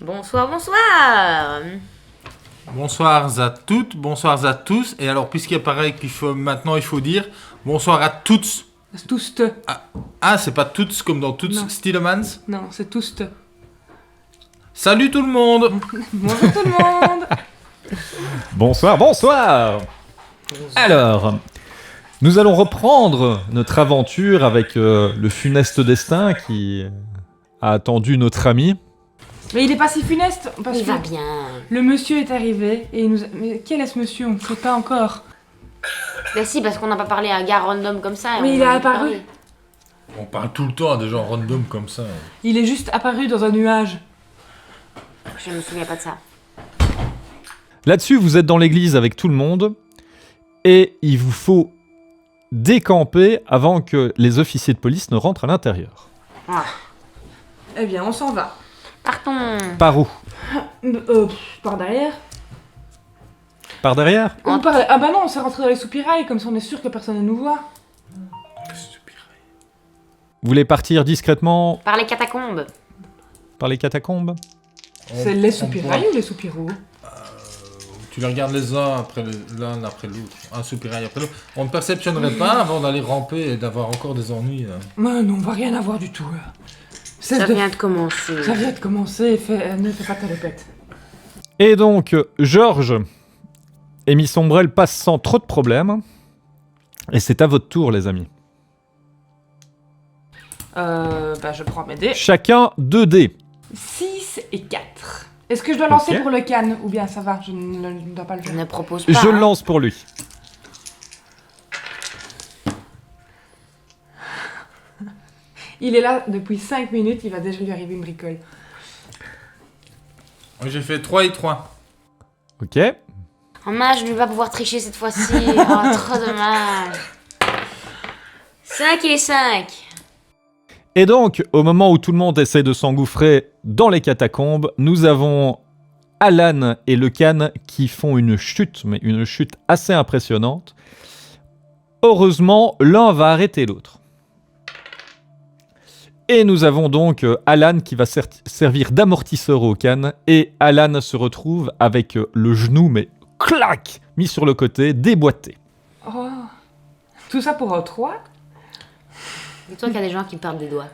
Bonsoir, bonsoir. Bonsoir à toutes, bonsoir à tous. Et alors, puisqu'il paraît qu'il faut dire bonsoir à toutes. Tous. Ah, c'est pas toutes comme dans toutes Non. Stillemans. Non, c'est tous. Salut tout le monde. Bonjour tout le monde. Bonsoir. Alors, nous allons reprendre notre aventure avec le funeste destin qui a attendu notre ami. Mais il est pas si funeste parce Il que va bien. le monsieur est arrivé et il nous a... Mais quel est ce monsieur? On ne sait pas encore. Bah si, parce qu'on n'a pas parlé à un gars random comme ça. et Mais on il a est envie de apparu. parler. On parle tout le temps à des gens random comme ça. Il est juste apparu dans un nuage. Je me souviens pas de ça. Là-dessus, vous êtes dans l'église avec tout le monde et il vous faut décamper avant que les officiers de police ne rentrent à l'intérieur. Ah. Eh bien, on s'en va. Partons. Par où? Par derrière. Par derrière? Ou par... Ah bah non, on s'est rentré dans les soupirails, comme ça on est sûr que personne ne nous voit. Vous voulez partir discrètement Par les catacombes. par les catacombes? C'est les soupirails ou les soupiraux? Tu les regardes l'un après l'autre. Un soupirail après l'autre. On ne perceptionnerait pas avant d'aller ramper et d'avoir encore des ennuis. Là. Mais non, on va rien avoir du tout. Ça vient de commencer. Ça vient de commencer, ne fais pas ta répète. Et donc, Georges et Miss Ombrelle passent sans trop de problèmes. Et c'est à votre tour, les amis. Bah je prends mes dés. Chacun 2 dés. 6 et 4. Est-ce que je dois lancer Ok. pour le canne ou bien ça va, je ne dois pas le Je faire. ne propose pas. Je hein. lance pour lui. Il est là depuis 5 minutes, il va déjà lui arriver une bricole. J'ai fait 3 et 3. Ok. Dommage, je ne vais pas pouvoir tricher cette fois-ci. Oh, trop dommage. 5 et 5. Et donc, au moment où tout le monde essaie de s'engouffrer dans les catacombes, nous avons Alan et le Can qui font une chute, mais une chute assez impressionnante. Heureusement, l'un va arrêter l'autre. Et nous avons donc Alan qui va servir d'amortisseur au Can, et Alan se retrouve avec le genou, mais clac, mis sur le côté, déboîté. Oh. Tout ça pour un 3? Dis-toi qu'il y a des gens qui me perdent des doigts.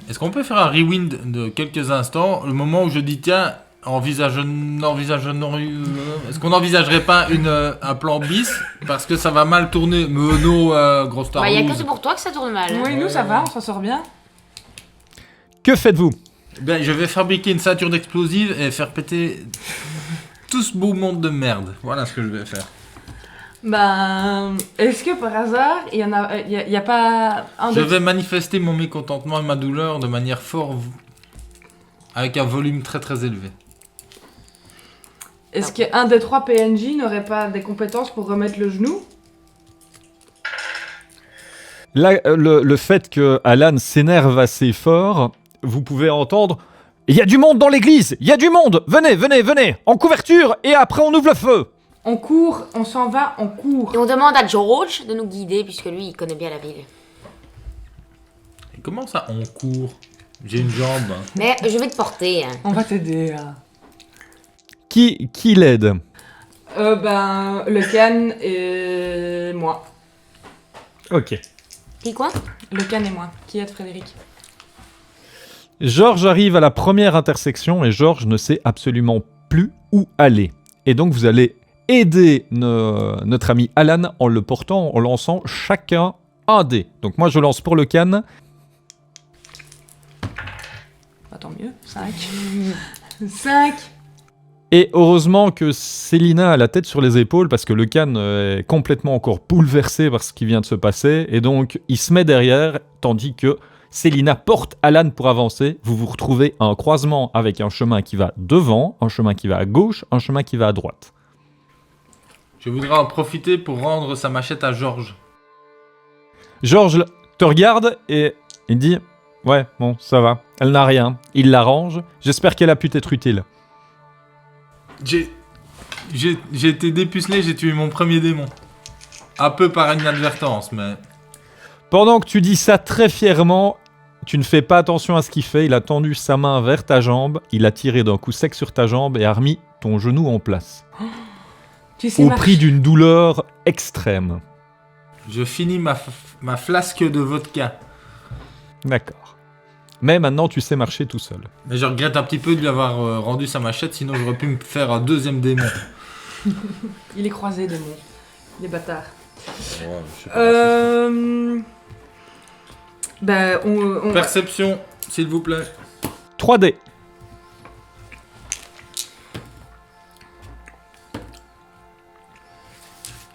Est-ce qu'on peut faire un rewind de quelques instants? Le moment où je dis tiens, est-ce qu'on n'envisagerait pas un plan bis? Parce que ça va mal tourner. Mais non, grosse Bah, il y a que tarlouse. c'est pour toi que ça tourne mal. hein. Oui, nous ça va, on s'en sort bien. Que faites-vous? Ben, je vais fabriquer une ceinture d'explosifs et faire péter tout ce beau monde de merde. Voilà ce que je vais faire. Ben, est-ce que par hasard, il y a pas un Je de... vais manifester mon mécontentement et ma douleur de manière avec un volume très très élevé. Est-ce qu'un des 3 PNJ n'aurait pas des compétences pour remettre le genou? Là, le fait que Alan s'énerve assez fort, vous pouvez entendre « Il y a du monde dans l'église! Il y a du monde! Venez! En couverture! Et après, on ouvre le feu !» On court, on s'en va, on court. Et on demande à George de nous guider, puisque lui, il connaît bien la ville. Et comment ça on court? J'ai une jambe. Mais je vais te porter. hein. On va t'aider. Là. Qui l'aide? Ben, le can et moi. Ok. Qui quoi? Le can et moi. Qui aide Frédéric? Georges arrive à la première intersection et Georges ne sait absolument plus où aller. Et donc, vous allez aider notre ami Alan en le portant, en lançant chacun un dé. Donc moi, je lance pour le can. Bah, tant mieux. 5. 5. Et heureusement que Célina a la tête sur les épaules parce que le can est complètement encore bouleversé par ce qui vient de se passer. Et donc, il se met derrière, tandis que Célina porte Alan pour avancer. Vous vous retrouvez à un croisement avec un chemin qui va devant, un chemin qui va à gauche, un chemin qui va à droite. Je voudrais en profiter pour rendre sa machette à Georges. Georges te regarde et il dit « Ouais, bon, ça va. Elle n'a rien. Il l'arrange. J'espère qu'elle a pu t'être utile. » J'ai été dépucelé, j'ai tué mon premier démon. Un peu par inadvertance, mais... Pendant que tu dis ça très fièrement, Tu ne fais pas attention à ce qu'il fait. Il a tendu sa main vers ta jambe. Il a tiré d'un coup sec sur ta jambe et a remis ton genou en place. Tu sais Au marcher. prix d'une douleur extrême. Je finis ma flasque de vodka. D'accord. Mais maintenant, tu sais marcher tout seul. Mais je regrette un petit peu de lui avoir rendu sa machette, sinon j'aurais pu me faire un deuxième démon. Il est croisé, démon. Il est bâtard. Ouais, je sais pas. Ben, on... Perception, s'il vous plaît. 3D.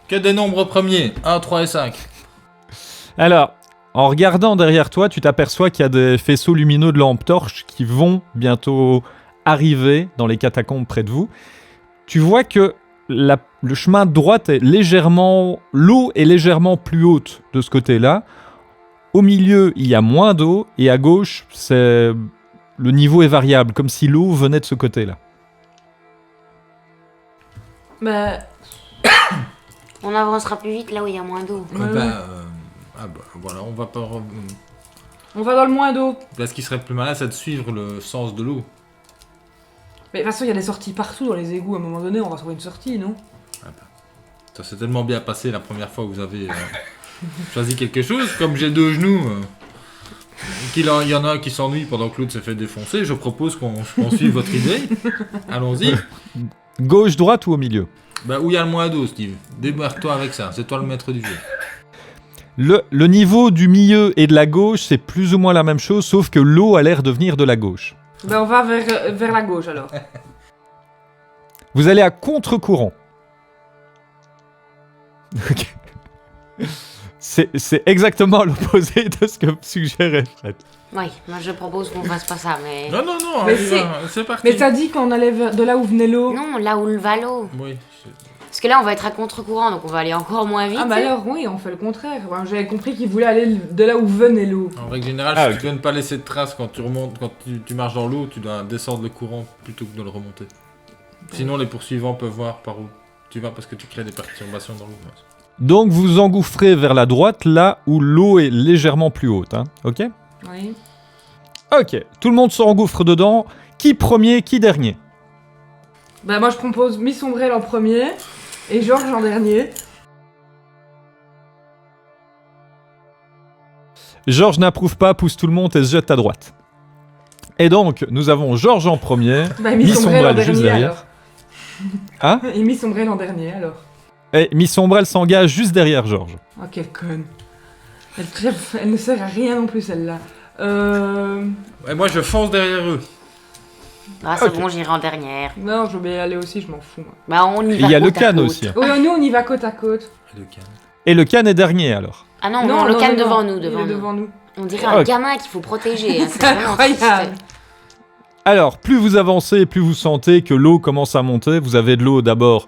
Que des nombres premiers, 1, 3 et 5. Alors, en regardant derrière toi, tu t'aperçois qu'il y a des faisceaux lumineux de lampes torches qui vont bientôt arriver dans les catacombes près de vous. Tu vois que le chemin de droite est légèrement... L'eau est légèrement plus haute de ce côté-là. Au milieu, il y a moins d'eau. Et à gauche, le niveau est variable, comme si l'eau venait de ce côté-là. Ben, On avancera plus vite là où il y a moins d'eau. Voilà, on va pas... on va dans le moins d'eau. Là, ce qui serait plus malin, c'est de suivre le sens de l'eau. Mais de toute façon, il y a des sorties partout dans les égouts. À un moment donné, on va trouver une sortie, non? Ça s'est tellement bien passé la première fois que vous avez choisi quelque chose. Comme j'ai 2 genoux, qu'il y en a un qui s'ennuie pendant que l'autre s'est fait défoncer, je propose qu'on suive votre idée. Allons-y. Gauche, droite ou au milieu? Bah, où il y a le moins d'eau, Steve? Débarque-toi avec ça, c'est toi le maître du jeu. Le niveau du milieu et de la gauche, c'est plus ou moins la même chose, sauf que l'eau a l'air de venir de la gauche. Ben, on va vers la gauche, alors. Vous allez à contre-courant. Ok. C'est exactement l'opposé de ce que suggérait Fred. Oui, moi je propose qu'on fasse pas ça, mais... Non, Mais c'est parti. Mais t'as dit qu'on allait de là où venait l'eau. Non, là où va l'eau. Oui, Parce que là, on va être à contre-courant, donc on va aller encore moins vite. Ah bah alors, oui, on fait le contraire. Ben, j'avais compris qu'il voulait aller de là où venait l'eau. en règle générale, Ah, si ok. tu veux ne pas laisser de traces quand tu remontes, quand tu marches dans l'eau, tu dois descendre le courant plutôt que de le remonter. Sinon, les poursuivants peuvent voir par où tu vas parce que tu crées des perturbations dans l'eau. Donc vous engouffrez vers la droite, là où l'eau est légèrement plus haute. Hein. Ok? Oui. Ok. Tout le monde s'engouffre dedans. Qui premier, qui dernier? Bah moi je propose Miss Ombrelle en premier et Georges en dernier. Georges n'approuve pas, pousse tout le monde et se jette à droite. Et donc, nous avons Georges en premier, Bah Miss Miss Ombrelle en Ombrelle juste dernier derrière. alors. Hein? Et Miss Ombrelle en dernier alors. Et Miss Ombrelle s'engage juste derrière Georges. Oh quelle conne. Elle ne sert à rien non plus celle-là. Et moi, je fonce derrière eux. Ah, c'est Ok. bon, j'irai en dernière. Non, je vais y aller aussi, je m'en fous. Moi. Bah, on y Et va il y a le côte à canne côte. aussi. Oh, nous on y va côte à côte. Et le canne. Et le canne est dernier alors. Ah non, non, le canne devant nous, Il est devant nous. devant nous. On dirait Ah, un ok. gamin qu'il faut protéger. Hein, c'est C'est vraiment incroyable. triste. Alors, plus vous avancez, plus vous sentez que l'eau commence à monter. Vous avez de l'eau d'abord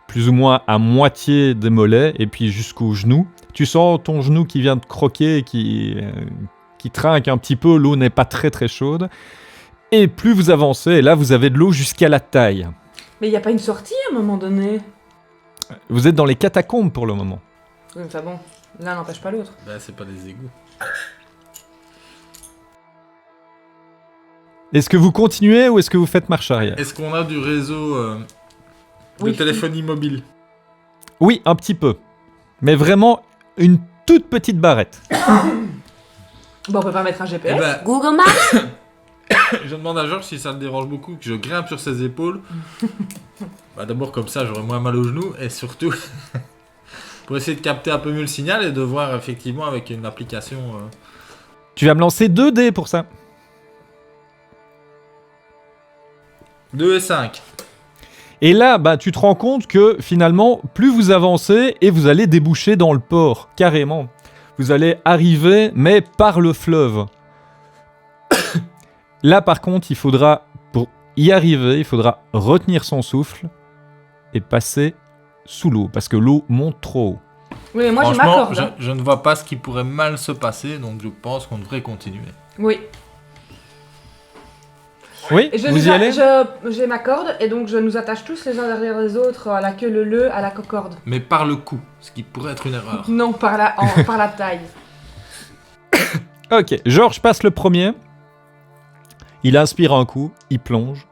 plus ou moins à moitié des mollets et puis jusqu'au genou. Tu sens ton genou qui vient de croquer et qui trinque un petit peu. L'eau n'est pas très très chaude. Et plus vous avancez, et là vous avez de l'eau jusqu'à la taille. Mais il n'y a pas une sortie à un moment donné. Vous êtes dans les catacombes pour le moment. Oui, mais bon, l'un n'empêche pas l'autre. Bah, c'est pas des égouts. Est-ce que vous continuez ou est-ce que vous faites marche arrière? Est-ce qu'on a du réseau de Oui. téléphonie mobile? Oui, un petit peu. Mais vraiment une toute petite barrette. Bon, on peut pas mettre un Eh GPS. ben, Google Maps. je demande à Georges si ça le dérange beaucoup que je grimpe sur ses épaules. Bah, d'abord, comme ça, j'aurai moins mal aux genoux et surtout pour essayer de capter un peu mieux le signal et de voir effectivement avec une application. Tu vas me lancer 2 dés pour ça. 2 et 5. Et là, bah, tu te rends compte que finalement, plus vous avancez et vous allez déboucher dans le port, carrément. Vous allez arriver, mais par le fleuve. Là, par contre, il faudra, pour y arriver, il faudra retenir son souffle et passer sous l'eau, parce que l'eau monte trop haut. Oui, mais moi j'ai ma Franchement, corde. Hein. je ne vois pas ce qui pourrait mal se passer, donc je pense qu'on devrait continuer. Oui. Oui, Et vous y allez? J'ai ma corde et donc je nous attache tous les uns derrière les autres à la queue leu à la cocorde. Mais par le cou, ce qui pourrait être une erreur. Non, par la taille. Ok, Georges passe le premier. Il inspire un coup, il plonge.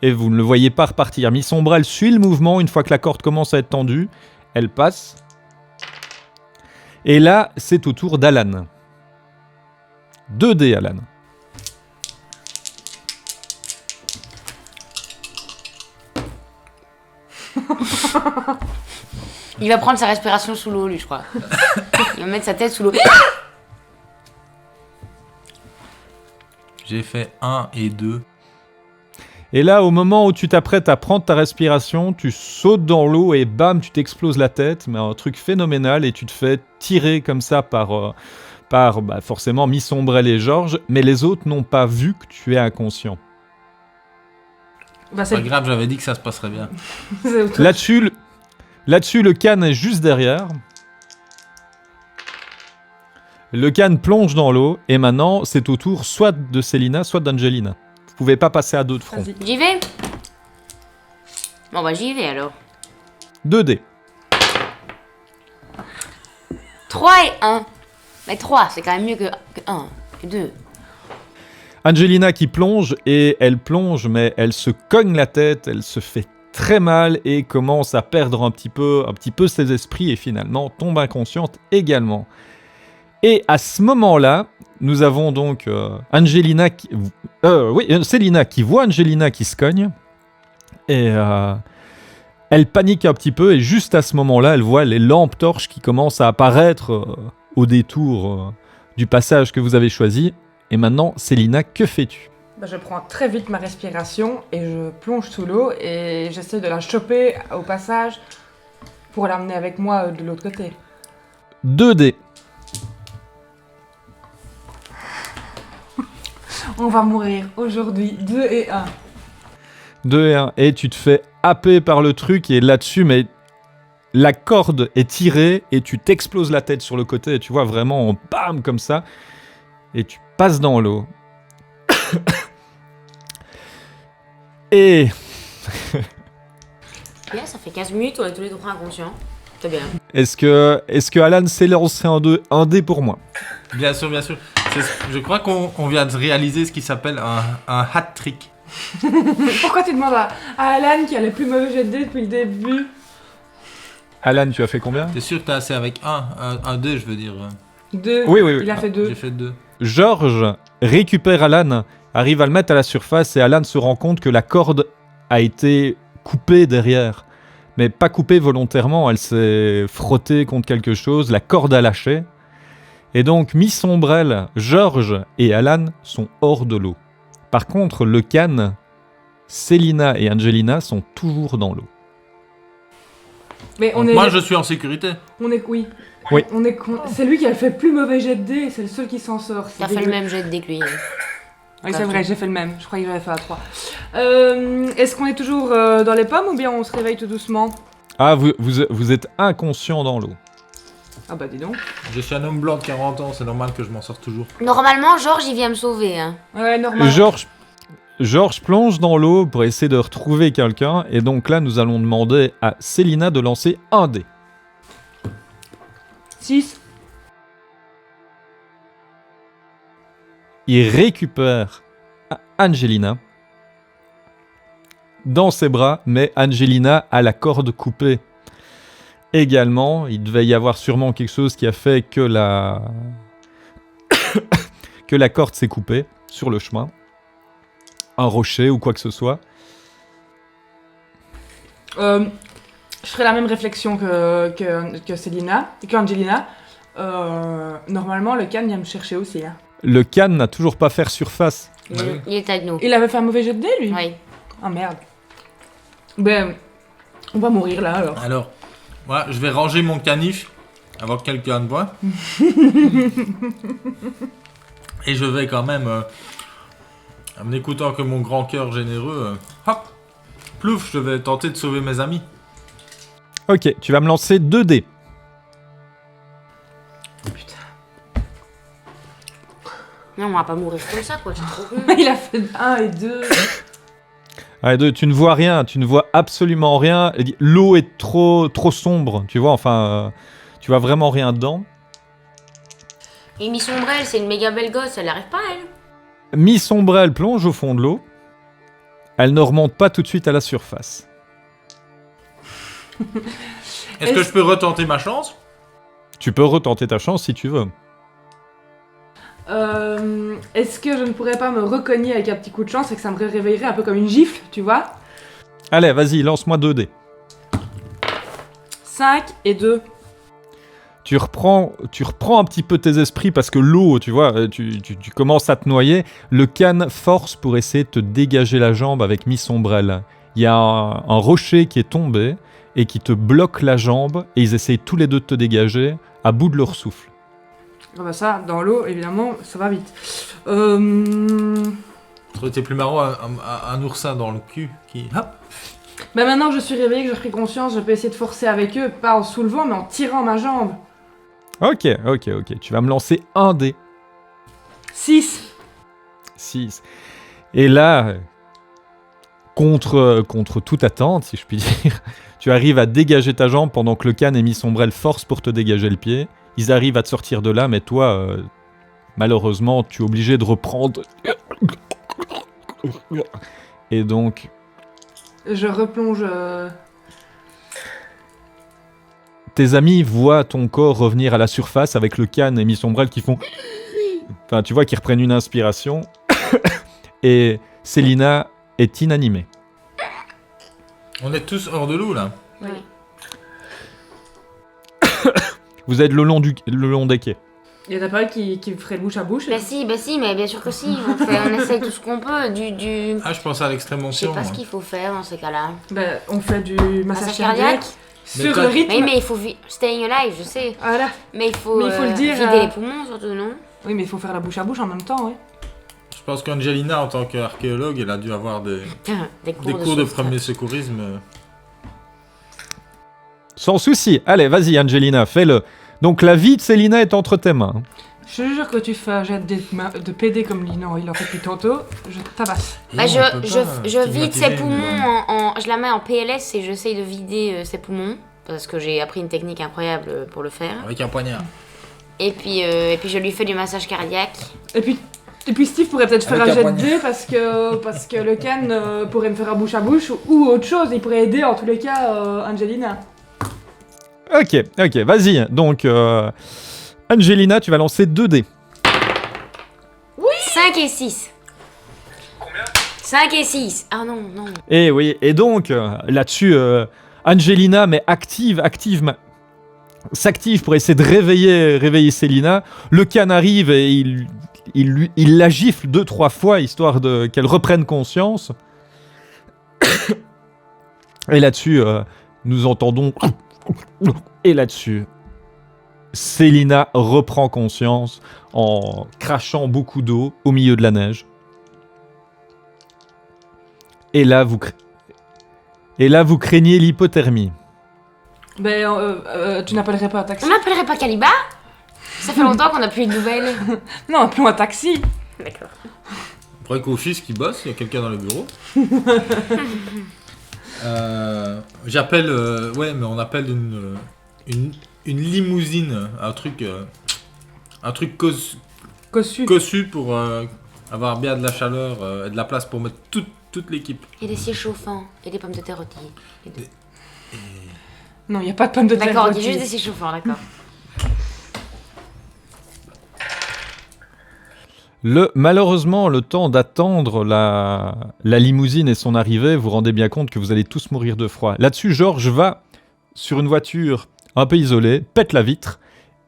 Et vous ne le voyez pas repartir. Miss Ombrelle suit le mouvement une fois que la corde commence à être tendue. Elle passe. Et là, c'est au tour d'Alan. 2 dés, Alan. Il va prendre sa respiration sous l'eau, lui, je crois. Il va mettre sa tête sous l'eau. J'ai fait 1 et 2. Et là, au moment où tu t'apprêtes à prendre ta respiration, tu sautes dans l'eau et bam, tu t'exploses la tête. Mais un truc phénoménal et tu te fais tirer comme ça par forcément Miss Ombrelle et Georges. Mais les autres n'ont pas vu que tu es inconscient. Bah, C'est pas grave, j'avais dit que ça se passerait bien. c'est autour. Là-dessus, le can est juste derrière. Le can plonge dans l'eau et maintenant, c'est au tour soit de Célina, soit d'Angelina. Vous pouvez pas passer à 2 de front. Vas-y. J'y vais. Bon, bah, j'y vais alors. 2 dés. 3 et 1. Mais 3, c'est quand même mieux que 1, que 2. Angelina qui plonge, et elle plonge, mais elle se cogne la tête, elle se fait très mal et commence à perdre un petit peu ses esprits et finalement tombe inconsciente également. Et à ce moment-là, nous avons donc Célina qui voit Angelina qui se cogne et elle panique un petit peu et juste à ce moment-là, elle voit les lampes torches qui commencent à apparaître au détour du passage que vous avez choisi. Et maintenant, Célina, que fais-tu ? Bah, je prends très vite ma respiration et je plonge sous l'eau et j'essaie de la choper au passage pour l'amener avec moi de l'autre côté. 2 dés. On va mourir aujourd'hui, 2 et 1. 2 et 1. Et tu te fais happer par le truc et là-dessus, mais la corde est tirée et tu t'exploses la tête sur le côté et tu vois vraiment, bam, comme ça. Et tu passes dans l'eau. Et... Bien, ça fait 15 minutes, on est tous les trois inconscients. C'est bien. Est-ce que Alan s'est lancé un dé pour moi ? Bien sûr, bien sûr. Je crois qu'on vient de réaliser ce qui s'appelle un hat-trick. Pourquoi tu demandes à Alan qui a les plus mauvais jets de dés depuis le début ? Alan, tu as fait combien ? T'es sûr que t'as assez avec un dé, je veux dire. 2. Oui, oui, oui. Il a fait 2. J'ai fait 2. Georges récupère Alan, arrive à le mettre à la surface et Alan se rend compte que la corde a été coupée derrière. Mais pas coupée volontairement, elle s'est frottée contre quelque chose, la corde a lâché. Et donc Miss Ombrelle, Georges et Alan sont hors de l'eau. Par contre, le can, Célina et Angelina sont toujours dans l'eau. Mais on Donc est... moi, je suis en sécurité. Oui. Oui. C'est lui qui a fait le plus mauvais jet de dés, c'est le seul qui s'en sort. T'as fait le même jet de dé que lui. Oui, c'est vrai, j'ai fait le même. Je croyais que j'avais fait à 3. Est-ce qu'on est toujours dans les pommes ou bien on se réveille tout doucement ? Ah, vous êtes inconscient dans l'eau. Ah bah dis donc. Je suis un homme blanc de 40 ans, c'est normal que je m'en sorte toujours. Normalement, Georges, il vient me sauver. Hein. Ouais, normal. Georges plonge dans l'eau pour essayer de retrouver quelqu'un. Et donc là, nous allons demander à Célina de lancer un dé. 6. Il récupère Angelina dans ses bras, mais Angelina a la corde coupée. Également, il devait y avoir sûrement quelque chose qui a fait que que la corde s'est coupée sur le chemin. Un rocher ou quoi que ce soit. Je ferai la même réflexion que Célina, qu'Angelina. Normalement, le can vient me chercher aussi. Hein. Le can n'a toujours pas fait surface. Il est avec nous. Il avait fait un mauvais jet de dés, lui. Oui. Ah merde. Ben, on va mourir là alors. Alors, moi, je vais ranger mon canif avant que quelqu'un ne voie. Et je vais quand même, en n'écoutant que mon grand cœur généreux, hop, plouf, je vais tenter de sauver mes amis. Ok, tu vas me lancer 2 dés. Putain. Non, on va pas mourir comme ça, quoi. C'est trop con. Il a fait 1 et 2. Allez, 2, tu ne vois rien, tu ne vois absolument rien. L'eau est trop sombre, tu vois, enfin, tu vois vraiment rien dedans. Et Miss Ombrelle, c'est une méga belle gosse, elle arrive pas, elle. Miss Ombrelle plonge au fond de l'eau. Elle ne remonte pas tout de suite à la surface. Est-ce que je peux retenter ma chance? Tu peux retenter ta chance si tu veux. Est-ce que je ne pourrais pas me recogner avec un petit coup de chance et que ça me réveillerait un peu comme une gifle, tu vois? Allez, vas-y, lance-moi 2 dés. 5 et 2. Tu reprends un petit peu tes esprits parce que l'eau, tu vois, tu commences à te noyer. Le can force pour essayer de te dégager la jambe avec Miss Ombrelle. Il y a un rocher qui est tombé et qui te bloque la jambe et ils essayent tous les deux de te dégager à bout de leur souffle. Ah bah ça, dans l'eau, évidemment, ça va vite. Ça aurait été plus marrant un oursin dans le cul qui... Hop. Bah maintenant que je suis réveillée, que j'ai pris conscience, je peux essayer de forcer avec eux, pas en soulevant, mais en tirant ma jambe. Ok. Tu vas me lancer un dé. 6. 6. Et là, contre toute attente, si je puis dire, tu arrives à dégager ta jambe pendant que le can et Miss Ombrelle force pour te dégager le pied. Ils arrivent à te sortir de là, mais toi, malheureusement, tu es obligé de reprendre. Et donc... Je replonge... Tes amis voient ton corps revenir à la surface avec le can et Miss Ombrelle qui font... Enfin, tu vois qu'ils reprennent une inspiration. Et Célina est inanimée. On est tous hors de l'eau, là. Oui. Vous êtes le long des quais. Il y en a pas un qui ferait le bouche à bouche. Bah si, mais bien sûr que si. On essaye tout ce qu'on peut. Ah, je pensais à l'extrême Je sais onction. pas ce qu'il faut faire dans ces cas-là. Bah, on fait du massage Massage cardiaque. cardiaque. Mais Sur toi- le rythme. Oui, mais il faut staying alive, je sais. Voilà. Mais il faut le dire, vider les poumons surtout, non? Oui, mais il faut faire la bouche à bouche en même temps, oui. Je pense qu'Angelina, en tant qu'archéologue, elle a dû avoir des Des cours de sauvetage. premier secourisme. Sans souci. Allez, vas-y, Angelina, fais-le. Donc la vie de Célina est entre tes mains. Je te jure que tu fais un jet de PD comme Lino, il en fait depuis tantôt. Je tabasse. Bah, Et je on peut pas vide ses stigmatiser poumons je la mets en PLS et j'essaye de vider ses poumons. Parce que j'ai appris une technique incroyable pour le faire. Avec un poignard. Et puis je lui fais du massage cardiaque. Et puis Steve pourrait peut-être faire Avec un un jet de dés parce que le can pourrait me faire un bouche à bouche ou autre chose. Il pourrait aider en tous les cas Angelina. Ok, vas-y. Donc, Angelina, tu vas lancer 2 dés. 5 et 6. Combien? 5 et 6. Ah non. Et oui, et donc, là-dessus, Angelina, mais s'active pour essayer de réveiller Célina. Le can arrive et il la gifle 2-3 fois, histoire qu'elle reprenne conscience. Et là-dessus, nous entendons... Et là-dessus, Célina reprend conscience en crachant beaucoup d'eau au milieu de la neige. Et là, vous craignez l'hypothermie. Ben, tu n'appellerais pas un taxi? On n'appellerait pas Kaliba? Ça fait longtemps qu'on n'a plus eu de nouvelles. Non, appelons un taxi. D'accord. On pourrait qu'au fils qui bosse, il y a quelqu'un dans le bureau. J'appelle... ouais, mais on appelle une limousine. Un truc cossu pour avoir bien de la chaleur et de la place pour mettre toute l'équipe. Et des sièges chauffants. Et des pommes de terre rôties. Non, il n'y a pas de pommes de terre. D'accord, on dit rôties. juste des sièges chauffants, d'accord. Malheureusement, le temps d'attendre la limousine et son arrivée, vous rendez bien compte que vous allez tous mourir de froid. Là-dessus, Georges va sur une voiture un peu isolée, pète la vitre,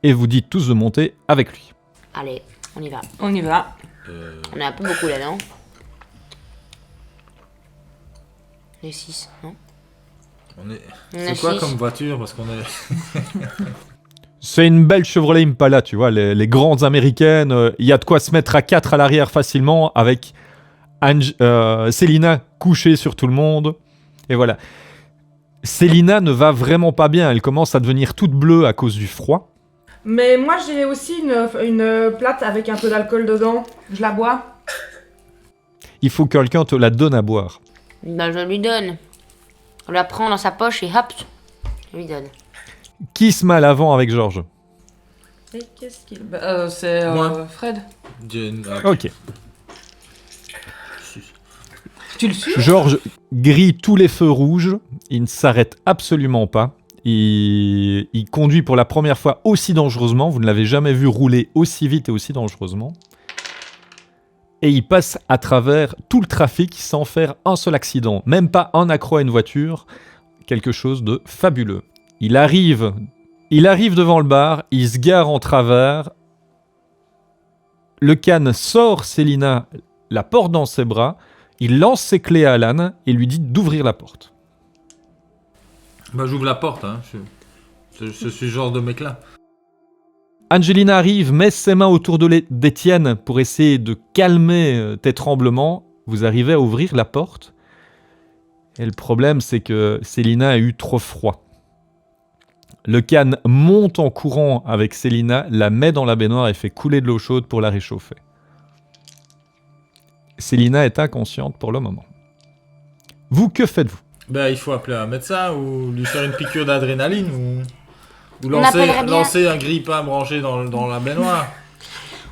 et vous dites tous de monter avec lui. Allez, on y va. On y va. On est un peu beaucoup là, non? Les 6, non? On est... On est C'est quoi six. comme voiture? Parce qu'on est... C'est une belle Chevrolet Impala, tu vois, les grandes américaines. Il y a de quoi se mettre à 4 à l'arrière facilement, avec Célina couchée sur tout le monde. Et voilà. Célina ne va vraiment pas bien. Elle commence à devenir toute bleue à cause du froid. Mais moi, j'ai aussi une plate avec un peu d'alcool dedans. Je la bois. Il faut que quelqu'un te la donne à boire. Ben, je lui donne. On la prend dans sa poche et hop, je lui donne. Qui se met à l'avant avec Georges? Et qu'est-ce qu'il... c'est Moi. Fred. Ok. Tu le suis? Georges grille tous les feux rouges. Il ne s'arrête absolument pas. Il conduit pour la première fois aussi dangereusement. Vous ne l'avez jamais vu rouler aussi vite et aussi dangereusement. Et il passe à travers tout le trafic sans faire un seul accident. Même pas un accroc à une voiture. Quelque chose de fabuleux. Il arrive devant le bar. Il se gare en travers. Le can sort Célina, la porte dans ses bras. Il lance ses clés à Alan et lui dit d'ouvrir la porte. Bah j'ouvre la porte, hein. Je suis ce genre de mec-là. Angelina arrive, met ses mains autour d'Étienne pour essayer de calmer tes tremblements. Vous arrivez à ouvrir la porte. Et le problème, c'est que Célina a eu trop froid. Le can monte en courant avec Célina, la met dans la baignoire et fait couler de l'eau chaude pour la réchauffer. Célina est inconsciente pour le moment. Vous, que faites-vous? Bah il faut appeler un médecin ou lui faire une piqûre d'adrénaline ou On appellerait bien- lancer un grille-pain branché dans la baignoire.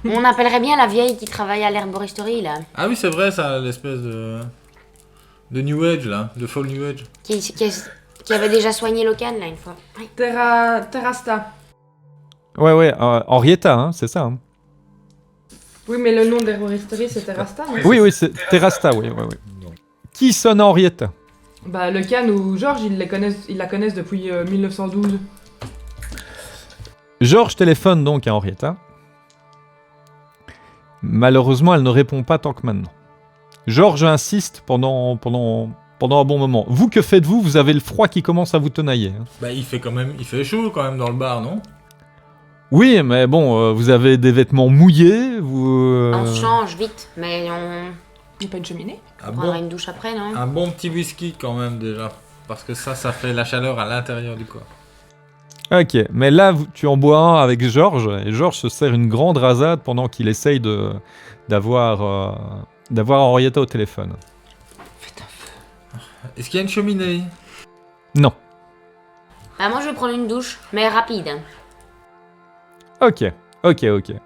On appellerait bien la vieille qui travaille à l'herboristerie, là. Ah oui c'est vrai ça, l'espèce de New Age là, de Fall New Age. Qui avait déjà soigné Locan, là, une fois. Oui. Terrasta. Ouais, Henrietta, hein, c'est ça. Hein. Oui, mais le nom d'herboristerie, c'est Terrasta, non? Oui, c'est Terrasta, oui. Non. Qui sonne Henrietta? Bah, le Can ou Georges, ils la connaissent depuis 1912. Georges téléphone donc à Henrietta. Malheureusement, elle ne répond pas tant que maintenant. Georges insiste pendant un bon moment. Vous, que faites-vous? Vous avez le froid qui commence à vous tenailler. Hein. Bah il fait chaud quand même dans le bar, non? Oui, mais bon, vous avez des vêtements mouillés, On se change vite, mais on Il n'y a pas une cheminée? prendra une douche après, non? Un bon petit whisky quand même déjà. Parce que ça fait la chaleur à l'intérieur du corps. Ok, mais là, tu en bois un avec Georges, et Georges se sert une grande rasade pendant qu'il essaye d'avoir Henrietta au téléphone. Est-ce qu'il y a une cheminée? Non. Bah, moi, je vais prendre une douche, mais rapide. Ok.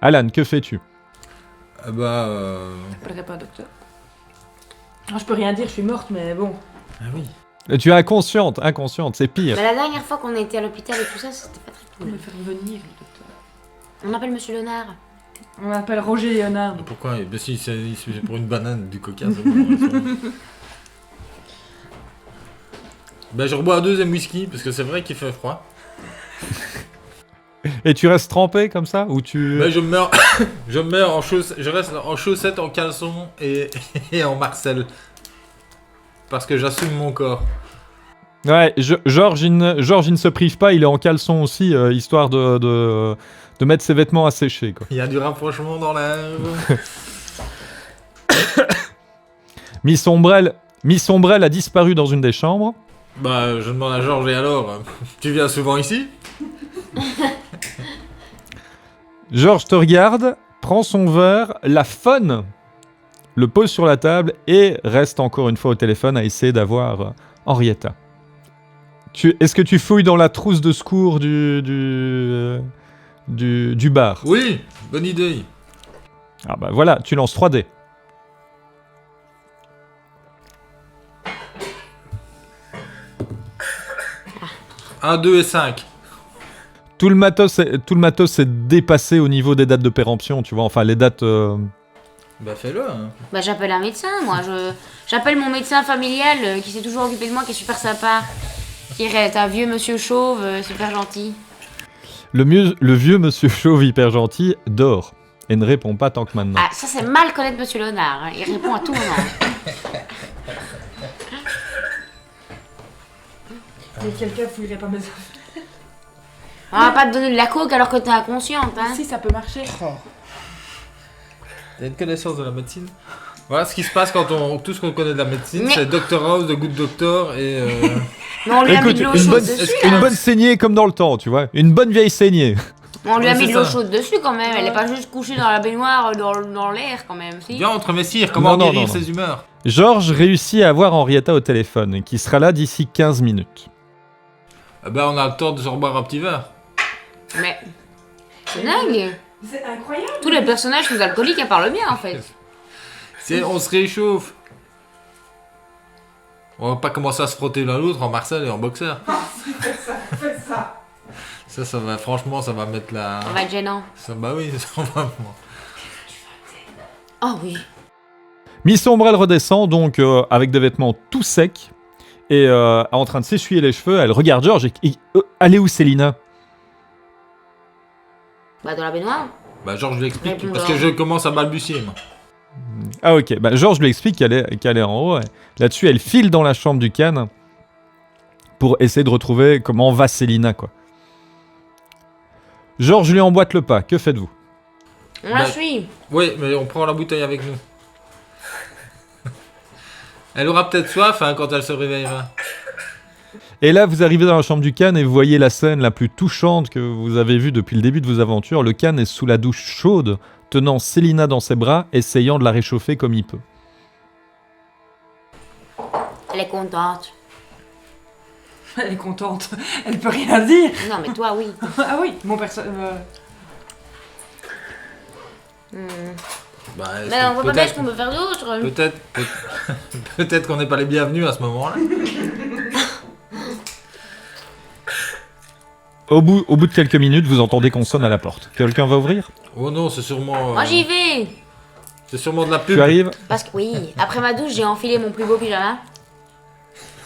Alan, que fais-tu? J'appellerai pas un docteur. Ah, je peux rien dire, je suis morte, mais bon. Ah oui. Tu es inconsciente, c'est pire. Mais la dernière fois qu'on était à l'hôpital et tout ça, c'était pas très On cool. va faire venir le docteur. On appelle Monsieur Léonard. On m'appelle Roger Léonard. Pourquoi? Bah si, c'est pour une banane, du coca, c'est bon. Bah je rebois un deuxième whisky, parce que c'est vrai qu'il fait froid. Et tu restes trempé comme ça? Ou tu... Bah je meurs je reste en chaussettes, en caleçon et en Marcel. Parce que j'assume mon corps. Ouais, Georges, il ne se prive pas, il est en caleçon aussi, histoire de mettre ses vêtements à sécher, quoi. Il y a du rapprochement dans l'air. Miss Ombrelle a disparu dans une des chambres. Bah je demande à Georges, et alors, tu viens souvent ici? Georges te regarde, prend son verre, la faune, le pose sur la table et reste encore une fois au téléphone à essayer d'avoir Henrietta. Est-ce que tu fouilles dans la trousse de secours du bar? Oui, bonne idée. Ah bah voilà, tu lances 3D. 1, 2 et 5. Tout le matos est dépassé au niveau des dates de péremption, tu vois, enfin les dates... Bah fais-le. Hein. Bah, j'appelle un médecin, moi. J'appelle mon médecin familial qui s'est toujours occupé de moi, qui est super sympa. Qui est un vieux monsieur chauve, super gentil. Le vieux monsieur chauve hyper gentil dort et ne répond pas tant que maintenant. Ah, ça, c'est mal connaître monsieur Léonard. Hein. Il répond à tout moment. Mais quelqu'un fouillerait pas mes affaires. On va pas te donner de la coke alors que t'es inconsciente, hein. Si, ça peut marcher. T'as une connaissance de la médecine? Voilà ce qui se passe quand tout ce qu'on connaît de la médecine, Mais- c'est Dr House, The Good Doctor et... Mais on lui a mis Écoute, de l'eau une chaude bonne, dessus. une hein. bonne saignée comme dans le temps, tu vois. Une bonne vieille saignée. On lui a Ouais, mis c'est de l'eau ça. chaude dessus quand même. Elle est pas juste couchée dans la baignoire, dans l'air quand même, si. Bien entre messires, comment Non, guérir non. ses humeurs? Georges réussit à avoir Henrietta au téléphone, qui sera là d'ici 15 minutes. Bah on a le temps de se reboire un petit verre. Mais C'est dingue. C'est incroyable. Tous les personnages sont alcooliques à part le mien en fait. On se réchauffe. On va pas commencer à se frotter l'un l'autre en Marcel et en boxeur. Fais ça. Ça va, franchement, ça va mettre la... Ça va être gênant. Bah oui, ça va. Oh oui. Miss Ombrelle redescend donc avec des vêtements tout secs et en train de s'essuyer les cheveux. Elle regarde Georges et elle est où Célina? Bah dans la baignoire. Bah Georges lui explique, Réponds parce donc. que je commence à balbutier, moi. Ah ok, bah, Georges lui explique qu'elle est en haut. Là-dessus, elle file dans la chambre du Khan pour essayer de retrouver comment va Célina, quoi. Georges lui emboîte le pas. Que faites-vous? On la Bah, suit. Oui, mais on prend la bouteille avec nous. Elle aura peut-être soif quand elle se réveillera. Et là, vous arrivez dans la chambre du Khan et vous voyez la scène la plus touchante que vous avez vue depuis le début de vos aventures. Le Khan est sous la douche chaude, tenant Célina dans ses bras, essayant de la réchauffer comme il peut. Elle est contente. Elle est contente. Elle peut rien dire. Non mais toi oui. Ah oui, mon personnage. Bah, est-ce Mais que on voit pas bien ce qu'on peut faire d'autre. Peut-être qu'on n'est pas les bienvenus à ce moment-là. Au bout de quelques minutes, vous entendez qu'on sonne à la porte. Quelqu'un va ouvrir? Oh non, c'est sûrement... Moi j'y vais. C'est sûrement de la pub. Tu arrives? Parce que oui, après ma douche, j'ai enfilé mon plus beau pyjama.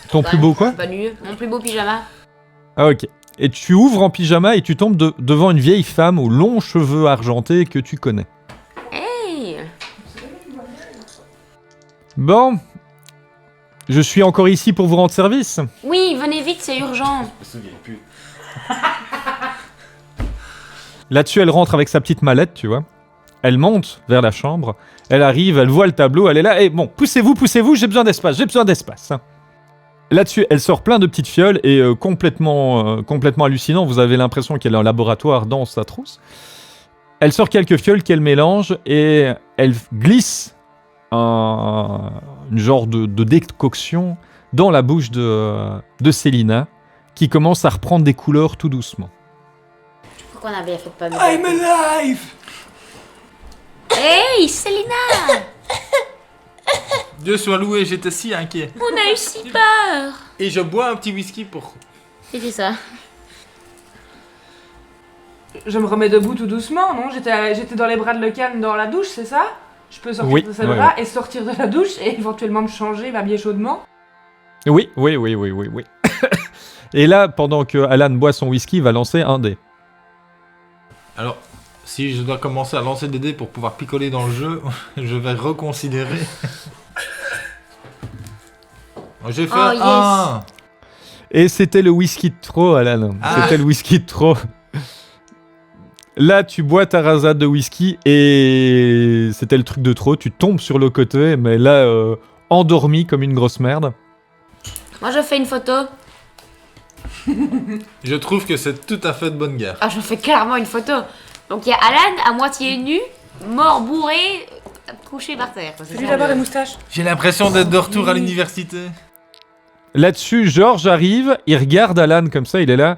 Ton plus beau quoi? Pas nu. Mon plus beau pyjama. Ah ok. Et tu ouvres en pyjama et tu tombes devant une vieille femme aux longs cheveux argentés que tu connais. Hey. Bon. Je suis encore ici pour vous rendre service. Oui, venez vite, c'est urgent. Là-dessus, elle rentre avec sa petite mallette, tu vois. Elle monte vers la chambre. Elle arrive, elle voit le tableau, elle est là. Et bon, poussez-vous, j'ai besoin d'espace. Hein. Là-dessus, elle sort plein de petites fioles et complètement hallucinant. Vous avez l'impression qu'elle est en laboratoire dans sa trousse. Elle sort quelques fioles qu'elle mélange et elle glisse une genre de décoction dans la bouche de Célina, qui commence à reprendre des couleurs tout doucement. Pourquoi on avait fait pas I'm alive. Hey, Célina. Dieu soit loué, j'étais si inquiet. On a eu si peur. Et je bois un petit whisky pour... C'était ça. Je me remets debout tout doucement, non? J'étais dans les bras de Lecan dans la douche, c'est ça? Je peux sortir Oui, de ses ouais, bras et sortir de la douche et éventuellement me changer, m'habiller chaudement. Oui. Et là, pendant que Alan boit son whisky, il va lancer un dé. Alors, si je dois commencer à lancer des dés pour pouvoir picoler dans le jeu, je vais reconsidérer. J'ai fait Oh, yes. un. Et c'était le whisky de trop, Alan. Ah. C'était le whisky de trop. Là, tu bois ta rasade de whisky et c'était le truc de trop. Tu tombes sur le côté, mais là, endormi comme une grosse merde. Moi je fais une photo. Je trouve que c'est tout à fait de bonne guerre. Ah, je fais clairement une photo. Donc il y a Alan à moitié nu, mort bourré, couché par terre. C'est Lui ça, d'abord le- les moustaches. J'ai l'impression d'être de retour à l'université. Là-dessus, Georges arrive, il regarde Alan comme ça, il est là.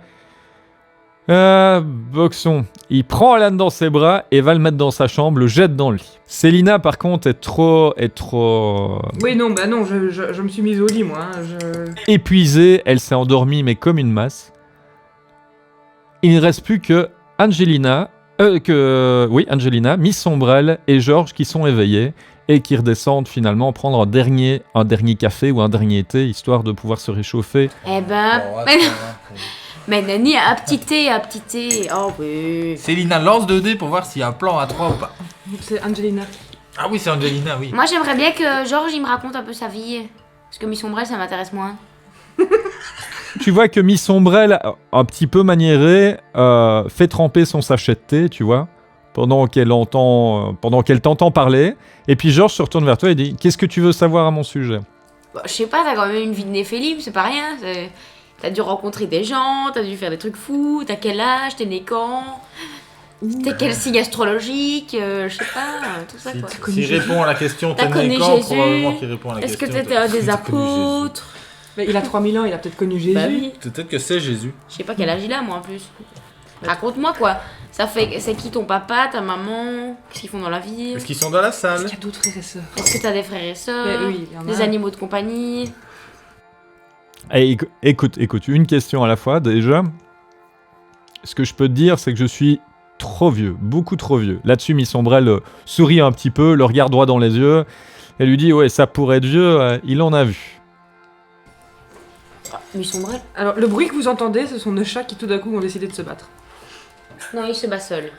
Boxon. Il prend Alan dans ses bras et va le mettre dans sa chambre, le jette dans le lit. Célina, par contre, est trop Oui, non, bah non, je me suis mise au lit, moi. Hein, épuisée. Elle s'est endormie, mais comme une masse. Il ne reste plus que Angelina, Miss Ombrelle et Georges qui sont éveillés et qui redescendent finalement prendre un dernier café ou un dernier thé, histoire de pouvoir se réchauffer. Eh ben. Mais Nani, un petit thé. Oh oui. Célina lance 2 dés pour voir s'il y a un plan à 3 ou pas. C'est Angelina. Ah oui, c'est Angelina, oui. Moi j'aimerais bien que Georges il me raconte un peu sa vie. Parce que Miss Ombrelle ça m'intéresse moins. Tu vois que Miss Ombrelle, un petit peu maniérée, fait tremper son sachet de thé, tu vois, pendant qu'elle t'entend parler. Et puis Georges se retourne vers toi et dit « Qu'est-ce que tu veux savoir à mon sujet ?» Bah, je sais pas, t'as quand même une vie de néphélim, c'est pas rien. T'as dû rencontrer des gens, t'as dû faire des trucs fous, t'as quel âge, t'es né quand, t'es quel signe astrologique, je sais pas, tout ça quoi. S'il répond à la question T'as t'es connu né quand, Jésus? probablement qu'il répond à la Est-ce que question. t'étais un des T'as connu apôtres? Mais il a 3000 ans, il a peut-être connu Jésus. Bah oui. Jésus. Peut-être que c'est Jésus. Je sais pas quel âge il a moi en plus. Raconte-moi quoi. C'est qui ton papa, ta maman? Qu'est-ce qu'ils font dans la vie? Est-ce qu'ils sont dans la Est-ce salle? qu'il y a d'autres frères et sœurs? Est-ce que t'as des frères et sœurs? Mais oui, il y en a. Des animaux de compagnie? Eh, écoute, une question à la fois déjà. Ce que je peux te dire, c'est que je suis trop vieux, beaucoup trop vieux. Là-dessus, Miss Ombrelle sourit un petit peu, le regarde droit dans les yeux, et lui dit « Ouais, ça pourrait être vieux, il en a vu. Miss Ombrelle? Alors, le bruit que vous entendez, ce sont nos chats qui tout d'un coup ont décidé de se battre. Non, il se bat seul.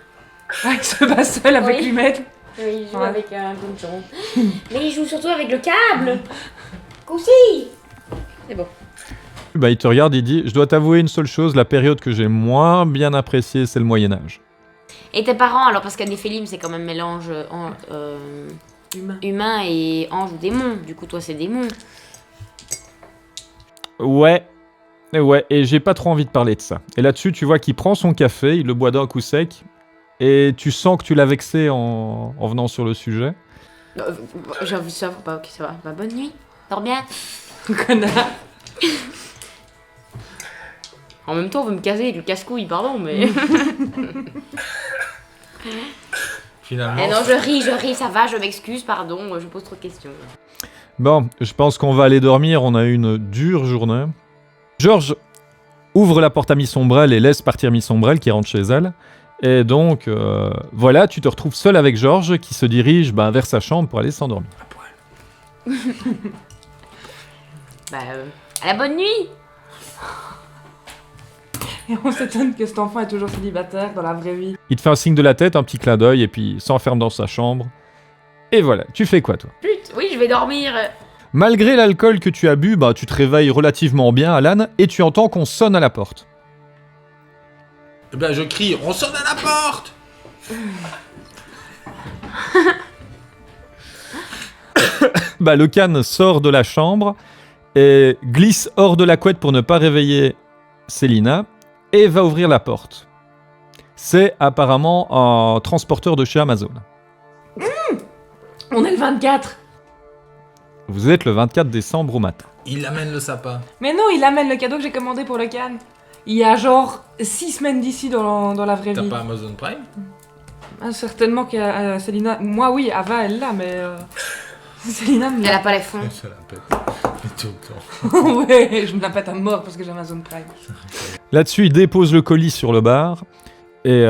Ah, il se bat seul avec Oui. lui-même. Oui, il joue Ouais. avec un ponton. Mais il joue surtout avec le câble. Coussi. C'est bon. » Bah, il te regarde, il dit « Je dois t'avouer une seule chose, la période que j'ai moins bien appréciée, c'est le Moyen-Âge. Et tes parents, alors parce qu'Anéphélim, c'est quand même mélange Humain. humain et ange ou démon. Du coup, toi, c'est démon. » Ouais, et j'ai pas trop envie de parler de ça. Et là-dessus, tu vois qu'il prend son café, il le boit d'un coup sec, et tu sens que tu l'as vexé en venant sur le sujet. J'ai envie de savoir. Bah, ok, ça va. Bah, bonne nuit. Dors bien. Connard. En même temps, on veut me caser avec le casse-couille, pardon, mais. Finalement. Eh non, je ris, ça va, je m'excuse, pardon, je pose trop de questions. Bon, je pense qu'on va aller dormir, on a eu une dure journée. Georges ouvre la porte à Miss Ombrelle et laisse partir Miss Ombrelle qui rentre chez elle. Et donc, voilà, tu te retrouves seul avec Georges qui se dirige vers sa chambre pour aller s'endormir. Bah, à la bonne nuit. Et on s'étonne que cet enfant est toujours célibataire dans la vraie vie. Il te fait un signe de la tête, un petit clin d'œil, et puis il s'enferme dans sa chambre. Et voilà, tu fais quoi toi? Putain, oui, je vais dormir. Malgré l'alcool que tu as bu, tu te réveilles relativement bien, Alan, et tu entends qu'on sonne à la porte. Eh ben, je crie, on sonne à la porte! Le canne sort de la chambre et glisse hors de la couette pour ne pas réveiller Célina et va ouvrir la porte. C'est apparemment un transporteur de chez Amazon. On est le 24. Vous êtes le 24 décembre au matin. Il amène le sapin. Mais non, il amène le cadeau que j'ai commandé pour le Cannes. Il y a genre 6 semaines d'ici dans la vraie T'as vie. pas Amazon Prime? Ah, certainement qu'il y a Célina. Moi, oui, Ava, elle l'a, mais. Célina me Elle a pas les fonds. Ça la pète. Mais tout le temps. Ouais, je me la pète à mort parce que j'ai Amazon Prime. Là-dessus, il dépose le colis sur le bar et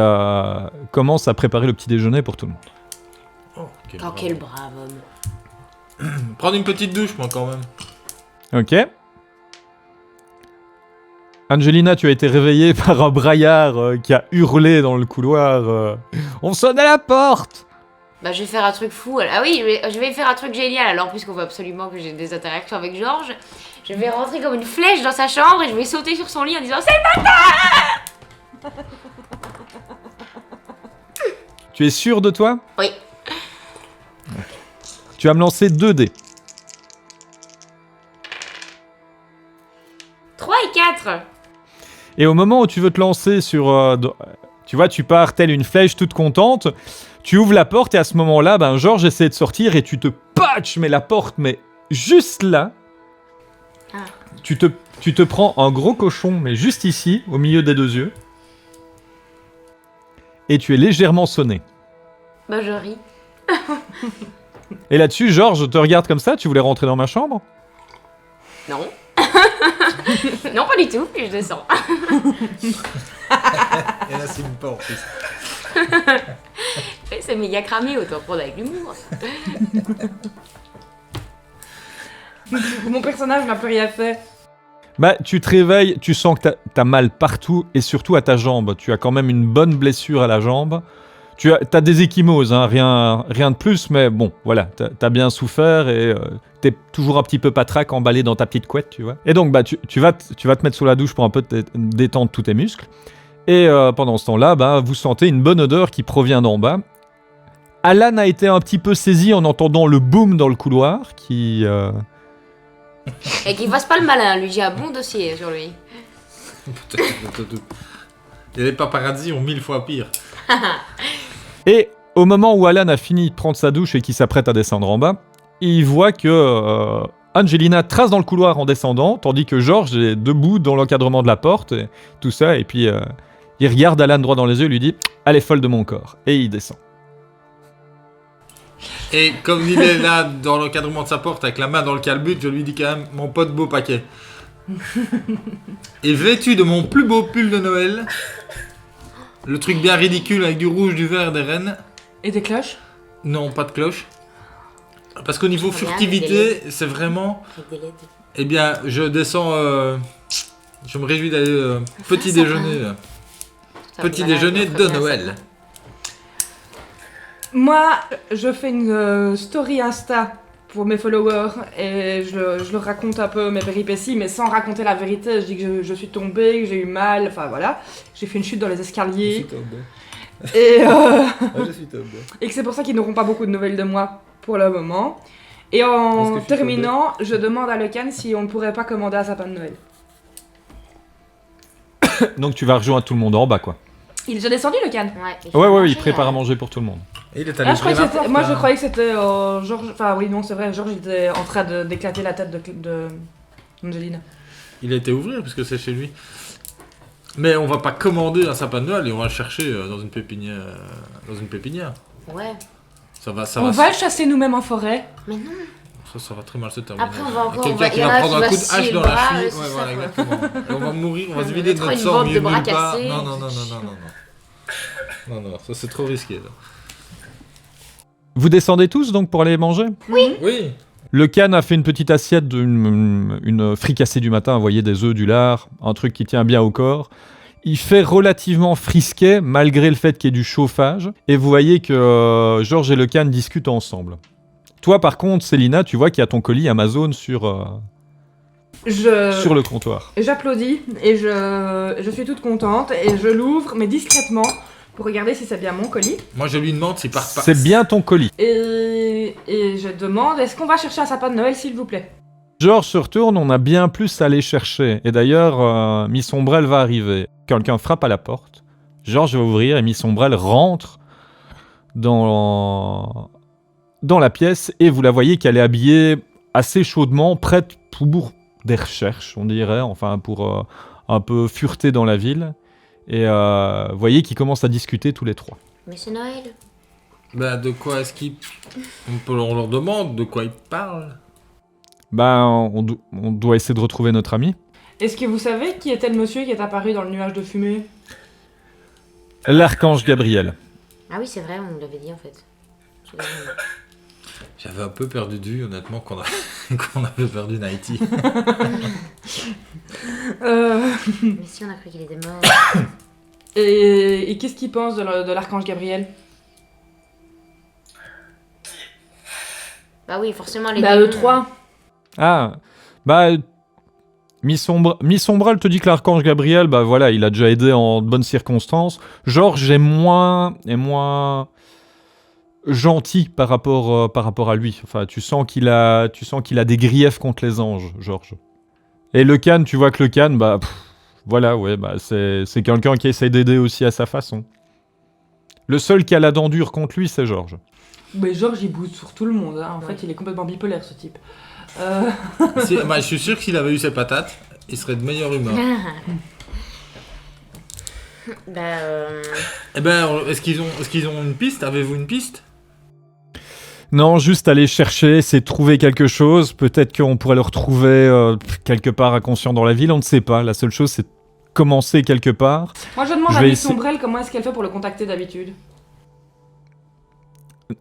commence à préparer le petit déjeuner pour tout le monde. Oh, quel Oh, bravo. quel brave homme. Prendre une petite douche, moi, quand même. Ok. Angelina, tu as été réveillée par un braillard qui a hurlé dans le couloir. On sonne à la porte! Bah, je vais faire un truc fou. Ah oui, je vais faire un truc génial. Alors, puisqu'on veut absolument que j'ai des interactions avec Georges, je vais rentrer comme une flèche dans sa chambre et je vais sauter sur son lit en disant c'est. Tu es sûr de toi? Oui. Tu vas me lancer 2 dés. 3 et 4. Et au moment où tu veux te lancer sur... tu vois, tu pars telle une flèche toute contente, tu ouvres la porte et à ce moment-là, Georges essaie de sortir et tu te patches, mais la porte, mais juste là. Ah. Tu te prends un gros cochon, mais juste ici, au milieu des 2 yeux. Et tu es légèrement sonné. Bah, je ris. Et là-dessus, Georges te regarde comme ça, tu voulais rentrer dans ma chambre? Non. Non, pas du tout, puis je descends. Et là, c'est une pas en plus. C'est méga cramé, autant prendre avec l'humour. Mon personnage n'a plus rien fait. Tu te réveilles, tu sens que t'as mal partout et surtout à ta jambe. Tu as quand même une bonne blessure à la jambe. T'as des ecchymoses, hein, rien de plus, mais bon, voilà, t'as bien souffert et t'es toujours un petit peu patraque, emballé dans ta petite couette, tu vois. Et donc, tu vas te mettre sous la douche pour un peu détendre tous tes muscles. Et pendant ce temps-là, vous sentez une bonne odeur qui provient d'en bas. Alan a été un petit peu saisi en entendant le boom dans le couloir, qui... Et qu'il fasse pas le malin, lui, j'ai un bon dossier sur lui. Et les paparazzi ont 1000 fois pire. Et au moment où Alan a fini de prendre sa douche et qu'il s'apprête à descendre en bas, il voit que Angelina trace dans le couloir en descendant, tandis que Georges est debout dans l'encadrement de la porte, et tout ça, et puis Il regarde Alan droit dans les yeux et lui dit « Elle est folle de mon corps ». Et il descend. Et comme il est là dans l'encadrement de sa porte avec la main dans le calbut, je lui dis quand même mon pote beau paquet. Et vêtu de mon plus beau pull de Noël, le truc bien ridicule avec du rouge, du vert, des rennes. Et des cloches? Non, pas de cloche. Parce qu'au niveau Regarde, furtivité, c'est vraiment... Avec des LED. Eh bien, je descends... je me réjouis d'aller petit déjeuner. Ça Petit me va, déjeuner ça me de ferait bien, Noël. Moi, je fais une story Insta pour mes followers et je leur raconte un peu mes péripéties, mais sans raconter la vérité. Je dis que je suis tombée, que j'ai eu mal, enfin voilà. J'ai fait une chute dans les escaliers. Et, je suis top. et que c'est pour ça qu'ils n'auront pas beaucoup de nouvelles de moi pour le moment. Et en terminant, je demande à Lecan si on ne pourrait pas commander un sapin de Noël. Donc tu vas rejoindre tout le monde en bas, quoi. Il est déjà descendu, Lecan? Ouais, il prépare à manger pour tout le monde. Et il est allé Ah, je croyais que ouvrir la c'était- porte, moi je hein. croyais que c'était Georges. Enfin oui, non, c'est vrai, Georges était en train d'éclater la tête de Angelina. Il a été ouvrir parce que c'est chez lui. Mais on va pas commander un sapin de Noël et on va le chercher dans une pépinière. Ouais. Ça va On va le chasser nous-mêmes en forêt. Mais non. ça va très mal se terminer. Après, on va encore- Quelqu'un on qui va- va il y en a prendre qui un coup va de scier hache le dans la bras, cheville. c'est Ouais, ça, voilà, quoi. exactement. Et on va mourir, on va se On vider de mettra notre une sang bande mieux de bras nulle part. cassés. Non, ça c'est trop risqué. Là. Vous descendez tous donc pour aller manger? Oui. Le Can a fait une petite assiette une fricassée du matin, vous voyez, des œufs, du lard, un truc qui tient bien au corps. Il fait relativement frisquet malgré le fait qu'il y ait du chauffage. Et vous voyez que Georges et le Can discutent ensemble. Toi par contre, Célina, tu vois qu'il y a ton colis Amazon sur le comptoir. J'applaudis et je suis toute contente et je l'ouvre, mais discrètement, pour regarder si c'est bien mon colis. Moi je lui demande s'il part pas. C'est bien ton colis. Et je demande, est-ce qu'on va chercher un sapin de Noël, s'il vous plaît? Georges se retourne, on a bien plus à aller chercher. Et d'ailleurs, Miss Ombrelle va arriver. Quelqu'un frappe à la porte. Georges va ouvrir et Miss Ombrelle rentre dans la pièce. Et vous la voyez qu'elle est habillée assez chaudement, prête pour des recherches, on dirait. Enfin, pour un peu fureter dans la ville. Et vous voyez qu'ils commencent à discuter tous les trois. Mais c'est Noël. Bah de quoi est-ce qu'il... on leur demande de quoi ils parlent. Ben, on doit essayer de retrouver notre ami. Est-ce que vous savez qui était le monsieur qui est apparu dans le nuage de fumée? L'archange Gabriel. Ah oui, c'est vrai, on l'avait dit en fait. J'avais un peu perdu de vue honnêtement qu'on avait perdu Nighty. Mais si, on a cru qu'il était mort. Et qu'est-ce qu'il pense de l'archange Gabriel? Bah oui, forcément, les Bah démons. eux trois. Ah, bah... Miss Ombrelle te dit que l'archange Gabriel, bah voilà, il a déjà aidé en de bonnes circonstances. Georges est moins gentil par rapport à lui. Enfin, tu sens qu'il a des griefs contre les anges, Georges. Et le Can, tu vois que le Can, bah voilà, ouais, bah c'est quelqu'un qui essaie d'aider aussi à sa façon. Le seul qui a la dent dure contre lui, c'est Georges. Mais Georges, il boude sur tout le monde. Hein. En Ouais. fait, il est complètement bipolaire, ce type. Bah, je suis sûr que s'il avait eu ses patates, il serait de meilleure humeur. Eh ben, est-ce qu'ils ont une piste? Avez-vous une piste? Non, juste aller chercher, c'est trouver quelque chose. Peut-être qu'on pourrait le retrouver quelque part inconscient dans la ville, on ne sait pas. La seule chose, c'est commencer quelque part. Moi, je demande Je à vais Miss essayer- Ombrelle comment est-ce qu'elle fait pour le contacter d'habitude.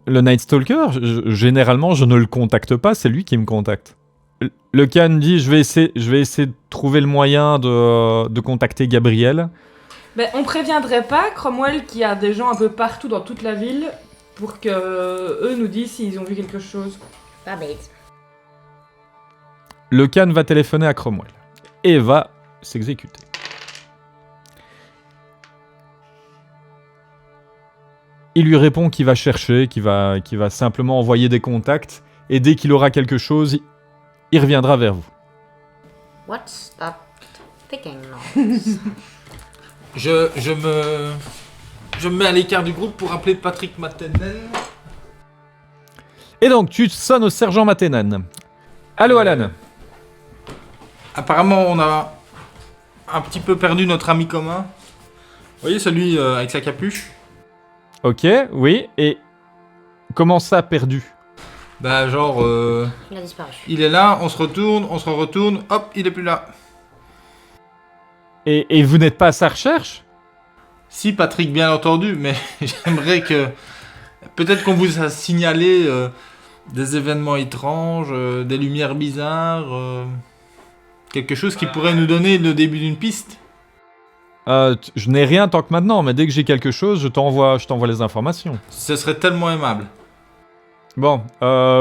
Le Night Stalker, généralement, je ne le contacte pas, c'est lui qui me contacte. Le Can dit, je vais essayer de trouver le moyen de contacter Gabriel. Ben, on préviendrait pas Cromwell qui a des gens un peu partout dans toute la ville pour que eux nous disent s'ils ont vu quelque chose. Pas bête. Le Can va téléphoner à Cromwell et va s'exécuter. Il lui répond qu'il va chercher, qu'il va simplement envoyer des contacts, et dès qu'il aura quelque chose, il reviendra vers vous. What's that ticking now? Je me mets à l'écart du groupe pour appeler Patrick Matenen. Et donc, tu sonnes au sergent Matenan. Allô, Alan. Apparemment, on a un petit peu perdu notre ami commun. voyez celui avec sa capuche? Ok, oui, et comment ça, perdu? Bah genre, Il a disparu. il est là, on se retourne, hop, il est plus là. Et vous n'êtes pas à sa recherche? Si Patrick, bien entendu, mais j'aimerais que... Peut-être qu'on vous a signalé des événements étranges, des lumières bizarres, quelque chose qui pourrait nous donner le début d'une piste. Je n'ai rien tant que maintenant, mais dès que j'ai quelque chose, je t'envoie les informations. Ce serait tellement aimable. Bon,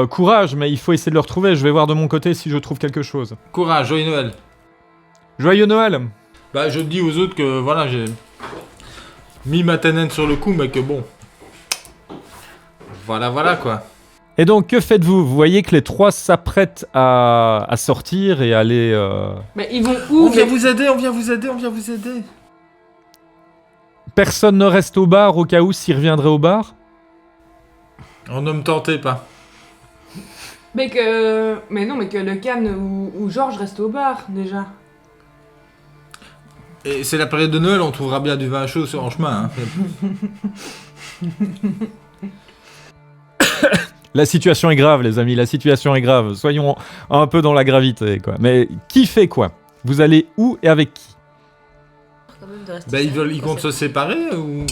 courage, mais il faut essayer de le retrouver. Je vais voir de mon côté si je trouve quelque chose. Courage, joyeux Noël. Joyeux Noël! Bah je dis aux autres que voilà, j'ai mis ma ténène sur le coup, mais que bon... Voilà quoi. Et donc, que faites-vous? Vous voyez que les trois s'apprêtent à sortir et aller... Mais ils vont où? On vient vous aider, on vient vous aider. Personne ne reste au bar au cas où s'il reviendrait au bar? Oh, ne me tentez pas. Mais non, mais que le Can ou Georges reste au bar, déjà. Et c'est la période de Noël, on trouvera bien du vin chaud en chemin. Hein. La situation est grave, les amis, la situation est grave. Soyons un peu dans la gravité, quoi. Mais qui fait quoi? Vous allez où et avec qui? Quand même de rester Bah seul. ils comptent se séparer ou...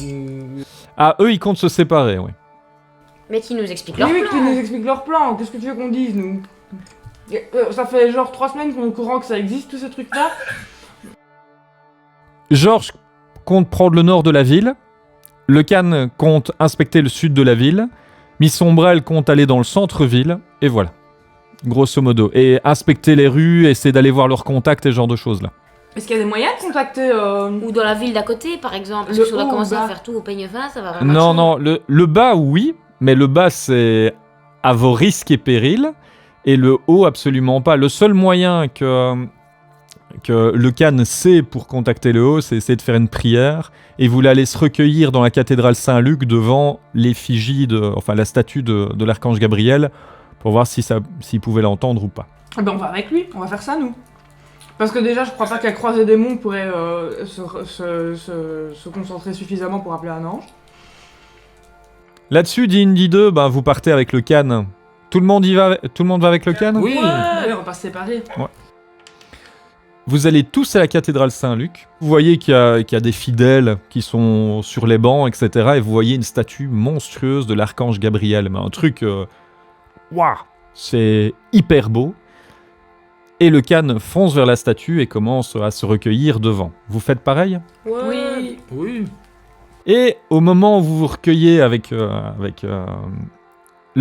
Ah, eux, ils comptent se séparer, oui. Mais qui nous explique leur Oui, plan. qui nous explique leur plan. Qu'est-ce que tu veux qu'on dise, nous? Ça fait genre 3 semaines qu'on est au courant que ça existe, tous ces trucs-là. Georges compte prendre le nord de la ville. Le Can compte inspecter le sud de la ville. Miss Ombrelle compte aller dans le centre-ville. Et voilà. Grosso modo. Et inspecter les rues, essayer d'aller voir leurs contacts et ce genre de choses-là. Est-ce qu'il y a des moyens de contacter... Ou dans la ville d'à côté, par exemple. Parce Le que si on doit haut ou commencer bas à faire tout au peigne fin, ça va vraiment Non, marcher. non. Le bas, oui. Mais le bas, c'est à vos risques et périls. Et le haut, absolument pas. Le seul moyen que le Can sait pour contacter le haut, c'est essayer de faire une prière. Et vous allez se recueillir dans la cathédrale Saint-Luc devant l'effigie, enfin la statue de l'archange Gabriel, pour voir s'il pouvait l'entendre ou pas. Eh ben on va avec lui, on va faire ça, nous. Parce que déjà, je crois pas qu'à croiser des monts pourrait se concentrer suffisamment pour appeler un ange. Là-dessus, D&D 2, ben, vous partez avec le Can. Tout le monde va avec le Can? Oui. Ouais, on va pas se séparer. Vous allez tous à la cathédrale Saint-Luc. Vous voyez qu'il y a des fidèles qui sont sur les bancs, etc. Et vous voyez une statue monstrueuse de l'archange Gabriel. Mais un truc... Waouh! C'est hyper beau. Et le Can fonce vers la statue et commence à se recueillir devant. Vous faites pareil? Oui. Oui. Et au moment où vous vous recueillez avec le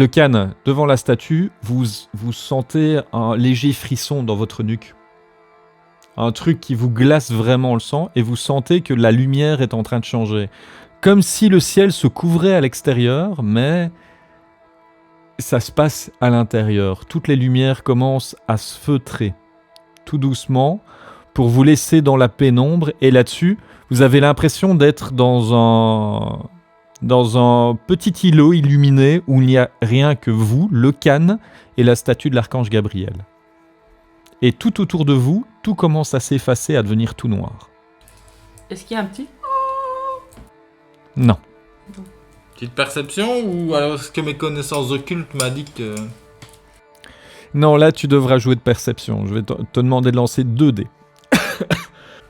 Can devant la statue, vous sentez un léger frisson dans votre nuque. Un truc qui vous glace vraiment le sang et vous sentez que la lumière est en train de changer. Comme si le ciel se couvrait à l'extérieur, mais ça se passe à l'intérieur. Toutes les lumières commencent à se feutrer, tout doucement, pour vous laisser dans la pénombre. Et là-dessus, vous avez l'impression d'être dans un petit îlot illuminé où il n'y a rien que vous, le Can et la statue de l'archange Gabriel. Et tout autour de vous, tout commence à s'effacer, à devenir tout noir. Est-ce qu'il y a un petit? Non. Petite perception ou alors est-ce que mes connaissances occultes m'indiquent que... Non, là, tu devras jouer de perception. Je vais te demander de lancer 2 dés.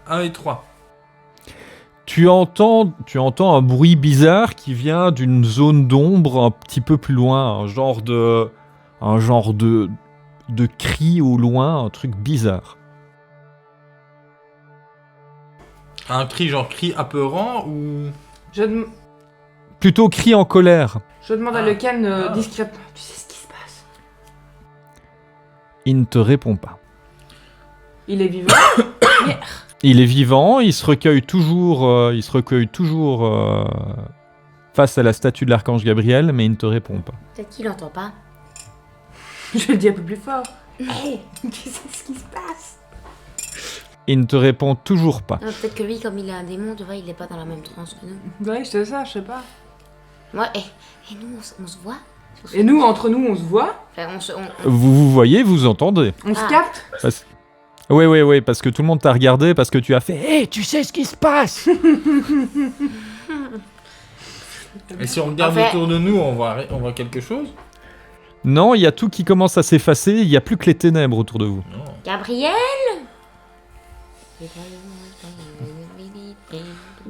1 et 3. Tu entends un bruit bizarre qui vient d'une zone d'ombre un petit peu plus loin, un genre de cri au loin, un truc bizarre. Un cri genre cri apeurant ou... Plutôt cri en colère. Je demande à le Can discrètement. Tu sais ce qui se passe? Il ne te répond pas. Il est vivant? Il est vivant, il se recueille toujours face à la statue de l'archange Gabriel, mais il ne te répond pas. Peut-être qu'il entend pas. Je le dis un peu plus fort. Hey, Tu sais ce qui se passe? Il ne te répond toujours pas. non, peut-être que lui, comme il est un démon, tu vois, il est pas dans la même transe que nous. Ouais, je sais ça, je sais pas. Ouais, et nous, on se voit. Et nous, entre nous, on se voit? Enfin, Vous voyez, vous entendez. On se Ah. capte? Oui, parce que tout le monde t'a regardé, parce que tu as fait « Hé, tu sais ce qui se passe ?» Et si on regarde En fait- autour de nous, on voit quelque chose? Non, il y a tout qui commence à s'effacer, il n'y a plus que les ténèbres autour de vous. Non. Gabriel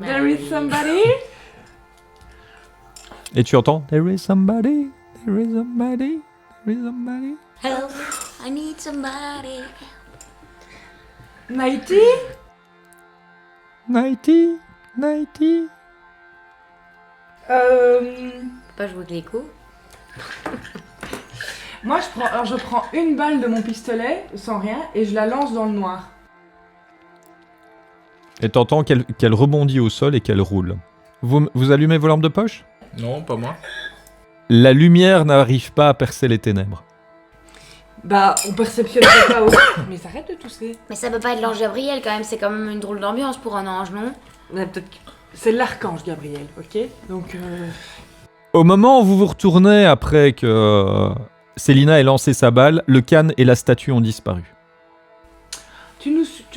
There is somebody. Et tu entends « There is somebody, there is somebody, there is somebody. Help, I need somebody. Nighty. Nighty, nighty. Faut pas jouer avec l'écho. Moi, je prends une balle de mon pistolet, sans rien, et je la lance dans le noir. Et t'entends qu'elle rebondit au sol et qu'elle roule. Vous allumez vos lampes de poche? Non, pas moi. La lumière n'arrive pas à percer les ténèbres. Bah, on perceptionne pas au... Mais arrête de tousser. Mais ça peut pas être l'ange Gabriel quand même, c'est quand même une drôle d'ambiance pour un ange, non? Ouais, peut-être que... C'est l'archange Gabriel, ok? Donc, Au moment où vous vous retournez après que Célina ait lancé sa balle, le canne et la statue ont disparu. tu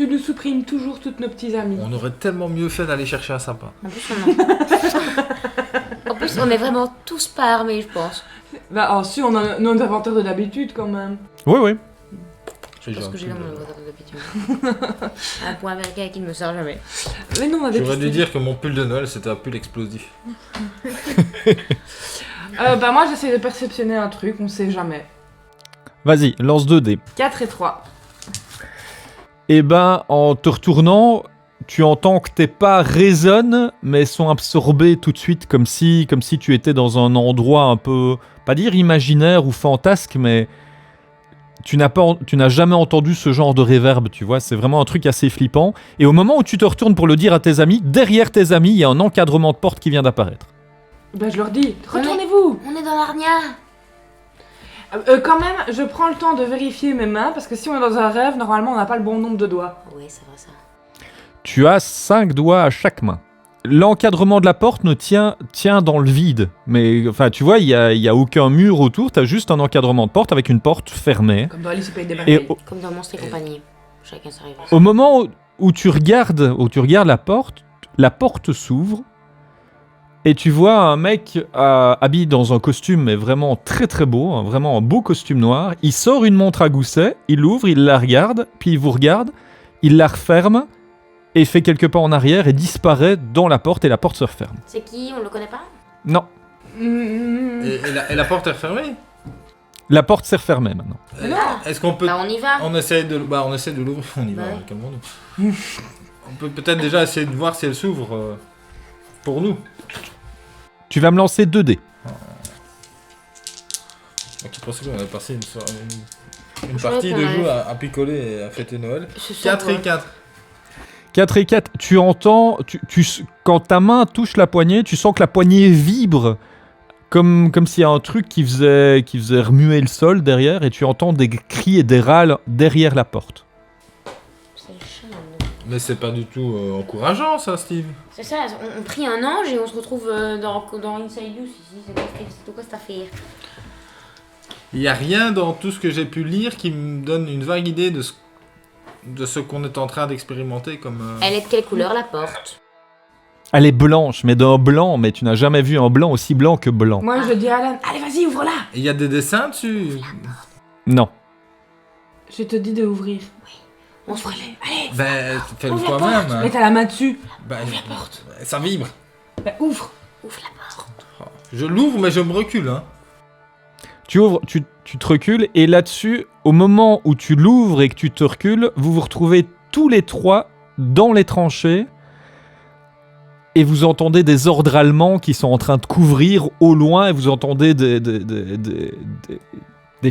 nous supprimes toujours toutes nos petits amis. On aurait tellement mieux fait d'aller chercher un sapin. En plus, en plus, on est vraiment tous pas armés, je pense. Bah, oh, si, on a nos inventaires de d'habitude, quand même. Oui. J'ai Parce que j'ai un dans peu mon de- inventaire d'habitude. Un point américain qui ne me sert jamais. Mais non, on a des J'aurais dû pistolets. dire que mon pull de Noël c'était un pull explosif. Bah, moi, j'essaie de perceptionner un truc, on sait jamais. Vas-y, lance 2 dés. 4 et 3. Et ben, en te retournant, tu entends que tes pas résonnent, mais sont absorbés tout de suite, comme si tu étais dans un endroit un peu, pas dire imaginaire ou fantasque, mais tu n'as jamais entendu ce genre de réverb, tu vois, c'est vraiment un truc assez flippant. Et au moment où tu te retournes pour le dire à tes amis, derrière tes amis, il y a un encadrement de porte qui vient d'apparaître. Bah, je leur dis, retournez-vous. On est dans l'Arnia. Quand même, je prends le temps de vérifier mes mains, parce que si on est dans un rêve, normalement, on n'a pas le bon nombre de doigts. Oui, c'est vrai ça. Tu as 5 doigts à chaque main. L'encadrement de la porte ne tient dans le vide. Mais enfin, tu vois, il y a aucun mur autour, t'as juste un encadrement de porte avec une porte fermée. Comme dans Alice au Pays des Et Merveilles. au, Comme dans Monstres et compagnie. Chacun sa rêve. au moment où tu regardes la porte s'ouvre et tu vois un mec habillé dans un costume mais vraiment très très beau, vraiment un beau costume noir. Il sort une montre à gousset, il l'ouvre, il la regarde, puis il vous regarde, il la referme et fait quelques pas en arrière et disparaît dans la porte et la porte se referme. C'est qui? On le connaît pas? Non, Et la porte est refermée? la porte s'est refermée maintenant. Mais non. Est-ce qu'on peut... Bah, on y va. On essaie de l'ouvrir, on y va, Ouais. calmons-nous. On peut peut-être déjà essayer de voir si elle s'ouvre pour nous. Tu vas me lancer 2 dés. Donc je pensais qu'on avait passé une Je partie croyais de qu'on jeu à picoler et à fêter Noël. Ce soir, 4 et 4. 4 et 4, tu entends, quand ta main touche la poignée, tu sens que la poignée vibre comme s'il y a un truc qui faisait remuer le sol derrière et tu entends des cris et des râles derrière la porte. C'est le chat. Mais c'est pas du tout encourageant ça, Steve. C'est ça, on prie un ange et on se retrouve dans Inside Use ici. C'est quoi cette affaire? Il y a rien dans tout ce que j'ai pu lire qui me donne une vague idée de ce qu'on est en train d'expérimenter comme... Elle est de quelle couleur la porte? Elle est blanche, mais d'un blanc, mais tu n'as jamais vu un blanc aussi blanc que blanc. Moi, je dis à Alan, allez, vas-y, ouvre-la. Et il y a des dessins dessus. Non. Je te dis de ouvrir. On se fait. Allez, Ben, fais-le ouvre la toi-même. porte. hein. Mets ta la main dessus. Ben, la porte. ça vibre. Bah, ouvre. Ouvre la porte. Je l'ouvre, mais je me recule. Hein. Tu ouvres, tu te recules, et là-dessus, au moment où tu l'ouvres et que tu te recules, vous vous retrouvez tous les trois dans les tranchées, et vous entendez des ordres allemands qui sont en train de couvrir au loin, et vous entendez des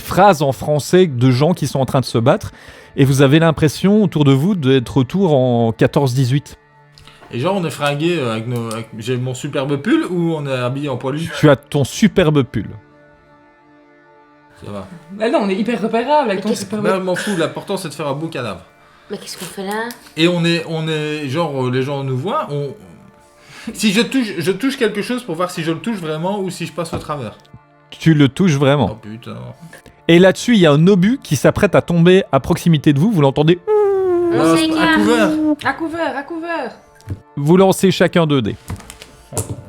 phrases en français de gens qui sont en train de se battre, et vous avez l'impression autour de vous d'être retour en 14-18. Et genre, on est fringué j'ai mon superbe pull ou on est habillé en poilu. Tu as ton superbe pull. Ça va. Bah non, on est hyper repérable avec ton qu'est-ce super... Ben, je m'en fous, l'important c'est de faire un beau cadavre. Mais qu'est-ce qu'on fait là? Et on est genre, les gens nous voient, si je touche quelque chose pour voir si je le touche vraiment ou si je passe au travers. Tu le touches vraiment. Oh putain. Et là-dessus, il y a un obus qui s'apprête à tomber à proximité de vous. Vous l'entendez On s'écarte. couvert. À couvert. Vous lancez chacun 2 dés.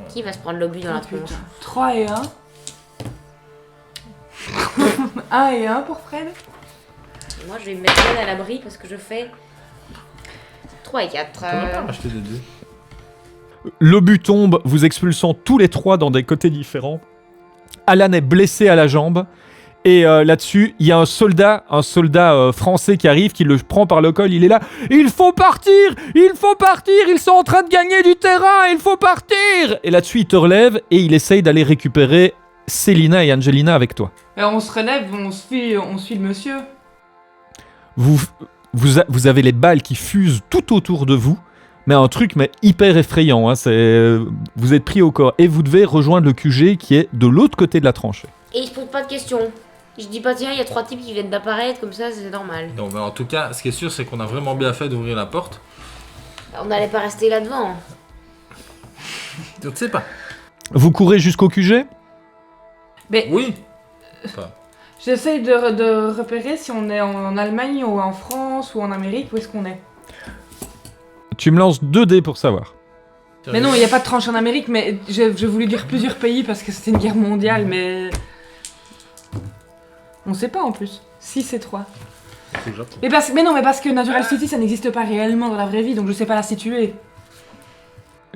Qui va se prendre l'obus dans la tronche? 3 et 1. 1 et 1 pour Fred. Moi, je vais me mettre à l'abri parce que je fais 3 et 4. T'aurais pas acheté des dés. L'obus tombe, vous expulsant tous les 3 dans des côtés différents. Alan est blessé à la jambe. Et là-dessus, il y a un soldat français qui arrive, qui le prend par le col. Il est là. Il faut partir. Ils sont en train de gagner du terrain. Il faut partir. Et là-dessus, il te relève et il essaye d'aller récupérer Célina et Angelina avec toi. Et on se relève, on suit le monsieur. Vous avez les balles qui fusent tout autour de vous. Mais un truc hyper effrayant. Hein, vous êtes pris au corps. Et vous devez rejoindre le QG qui est de l'autre côté de la tranchée. Et il se pose pas de questions. Je dis pas, tiens, il y a 3 types qui viennent d'apparaître, comme ça, c'est normal. Non, mais en tout cas, ce qui est sûr, c'est qu'on a vraiment bien fait d'ouvrir la porte. On n'allait pas rester là devant. Je ne sais pas. Vous courez jusqu'au QG ? Mais Oui. j'essaye de repérer si on est en Allemagne ou en France ou en Amérique, où est-ce qu'on est. Tu me lances 2 dés pour savoir. Mais non, il n'y a pas de tranche en Amérique, mais j'ai voulu dire plusieurs pays parce que c'était une guerre mondiale, mais... On sait pas en plus. 6 et 3. C'est le Japon. Mais parce que Natural City, ça n'existe pas réellement dans la vraie vie, donc je sais pas la situer.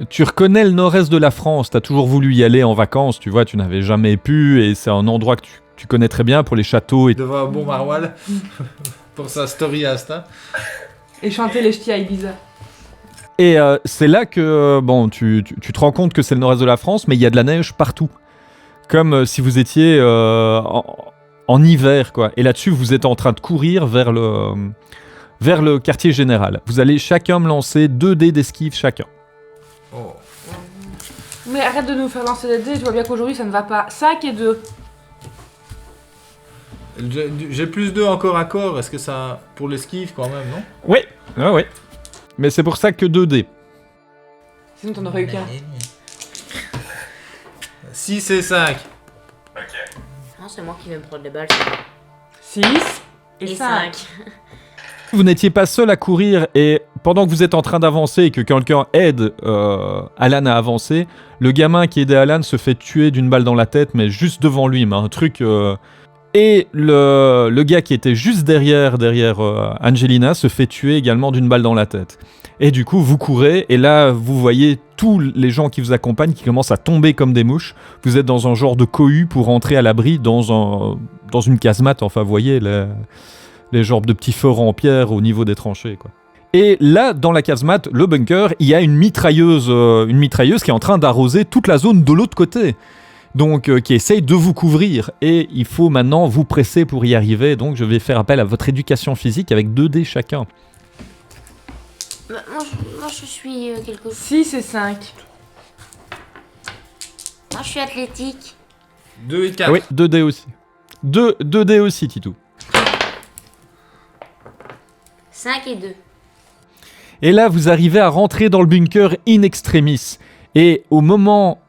Tu reconnais le nord-est de la France, t'as toujours voulu y aller en vacances, tu vois, tu n'avais jamais pu, et c'est un endroit que tu connais très bien pour les châteaux. Et... Devant un bon maroilles pour sa story Insta. Et chanter les ch'tis à Ibiza. Et c'est là que tu te rends compte que c'est le nord-est de la France, mais il y a de la neige partout. Comme si vous étiez en hiver, quoi. Et là-dessus, vous êtes en train de courir vers le quartier général. Vous allez chacun me lancer 2 dés d'esquive chacun. Oh. Mais arrête de nous faire lancer des dés, tu vois bien qu'aujourd'hui ça ne va pas. 5 et 2. J'ai plus 2 encore à corps, est-ce que ça... Pour l'esquive quand même, non? Oui, oui. Mais c'est pour ça que 2 dés. Sinon t'en aurais eu qu'un. 6 et 5. Non, c'est moi qui vais me prendre des balles. 6 et Et 5. 5. Vous n'étiez pas seul à courir, et pendant que vous êtes en train d'avancer et que quelqu'un aide Alan à avancer, le gamin qui aidait Alan se fait tuer d'une balle dans la tête, mais juste devant lui, mais un truc... Et le gars qui était juste derrière Angelina se fait tuer également d'une balle dans la tête. Et du coup, vous courez, et là, vous voyez tous les gens qui vous accompagnent qui commencent à tomber comme des mouches. Vous êtes dans un genre de cohue pour rentrer à l'abri dans une casemate, enfin, vous voyez, les genres de petits forts en pierre au niveau des tranchées, quoi. Et là, dans la casemate, le bunker, il y a une mitrailleuse qui est en train d'arroser toute la zone de l'autre côté. Donc, qui essaye de vous couvrir. Et il faut maintenant vous presser pour y arriver. Donc, je vais faire appel à votre éducation physique avec 2 dés chacun. Moi, je suis quelque chose. 6 et 5. Moi, je suis athlétique. 2 et 4. Oui, 2 dés aussi. 2 dés aussi, Titou. 5 et 2. Et là, vous arrivez à rentrer dans le bunker in extremis. Et au moment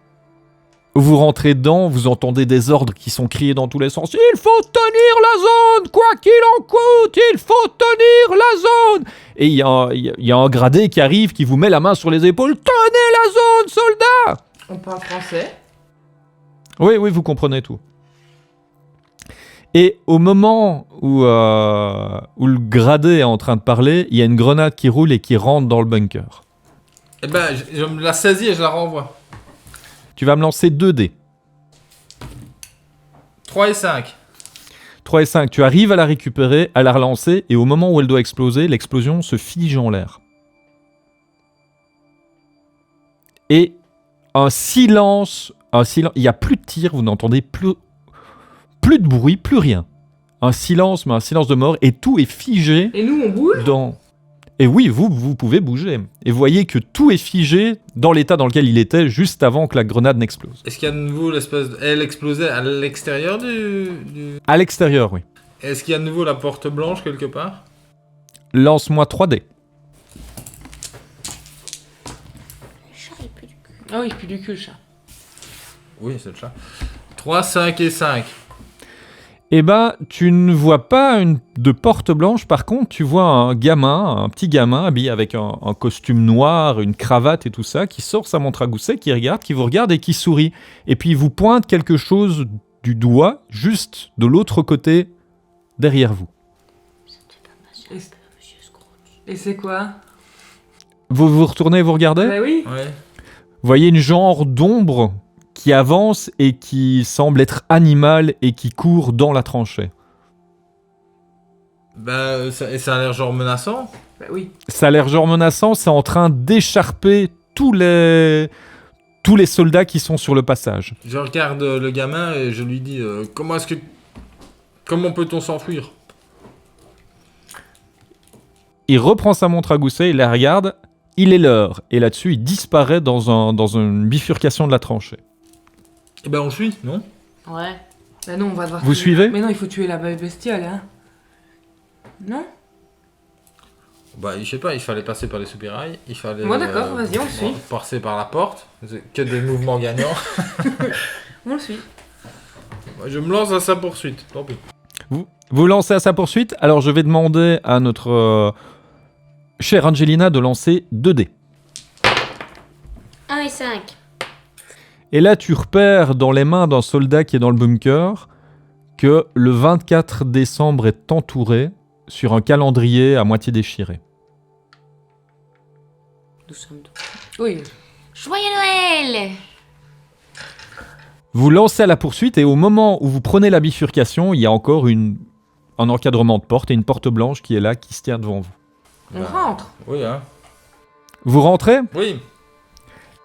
où vous rentrez dedans, vous entendez des ordres qui sont criés dans tous les sens. Il faut tenir la zone, quoi qu'il en coûte, il faut tenir la zone. Et il y a un gradé qui arrive, qui vous met la main sur les épaules. Tenez la zone, soldats! On parle français. Oui, vous comprenez tout. Et au moment où le gradé est en train de parler, il y a une grenade qui roule et qui rentre dans le bunker. Eh ben, je me la saisis et je la renvoie. Tu vas me lancer 2 dés. 3 et 5. 3 et 5. Tu arrives à la récupérer, à la relancer, et au moment où elle doit exploser, l'explosion se fige en l'air. Et un silence. Il n'y a plus de tir, vous n'entendez plus de bruit, plus rien. Un silence, mais un silence de mort, et tout est figé Et nous on bouge. Et oui, vous pouvez bouger. Et vous voyez que tout est figé dans l'état dans lequel il était juste avant que la grenade n'explose. Est-ce qu'il y a de nouveau l'espèce de... Elle explosait à l'extérieur du... À l'extérieur, oui. Est-ce qu'il y a de nouveau la porte blanche quelque part? Lance-moi 3 dés. Le chat, il pue du cul. Ah oui, plus du cul, le chat. Oui, c'est le chat. 3, 5 et 5. Eh ben, tu ne vois pas de porte blanche, par contre, tu vois un petit gamin habillé avec un costume noir, une cravate et tout ça, qui sort sa montre à gousset, qui vous regarde et qui sourit. Et puis il vous pointe quelque chose du doigt, juste de l'autre côté, derrière vous. Et, et c'est quoi? Vous vous retournez et vous regardez? Bah oui. Ouais. Vous voyez une genre d'ombre qui avance et qui semble être animale et qui court dans la tranchée. Bah, ça a l'air genre menaçant. Bah oui. Ça a l'air genre menaçant, c'est en train d'écharper tous les soldats qui sont sur le passage. Je regarde le gamin et je lui dis comment peut-on s'enfuir? Il reprend sa montre à gousset, il la regarde, il est l'heure. Et là-dessus, il disparaît dans une bifurcation de la tranchée. Eh ben on le suit, non? Ouais. Bah non, on va devoir Vous tuer- suivez? Mais non, il faut tuer la bestiole, hein. Non? Bah je sais pas, il fallait passer par les soupirails, il fallait... Ouais, d'accord, vas-y, on le suit. Passer par la porte, c'est que des mouvements gagnants. On le suit. Moi, je me lance à sa poursuite, tant pis. Vous lancez à sa poursuite, alors je vais demander à notre chère Angelina de lancer 2 dés. 1 et 5. Et là, tu repères dans les mains d'un soldat qui est dans le bunker que le 24 décembre est entouré sur un calendrier à moitié déchiré. Nous sommes tous. Oui. Joyeux Noël! Vous lancez à la poursuite et au moment où vous prenez la bifurcation, il y a encore un encadrement de porte et une porte blanche qui est là, qui se tient devant vous. On Bah, rentre. Oui, hein. Vous rentrez Oui.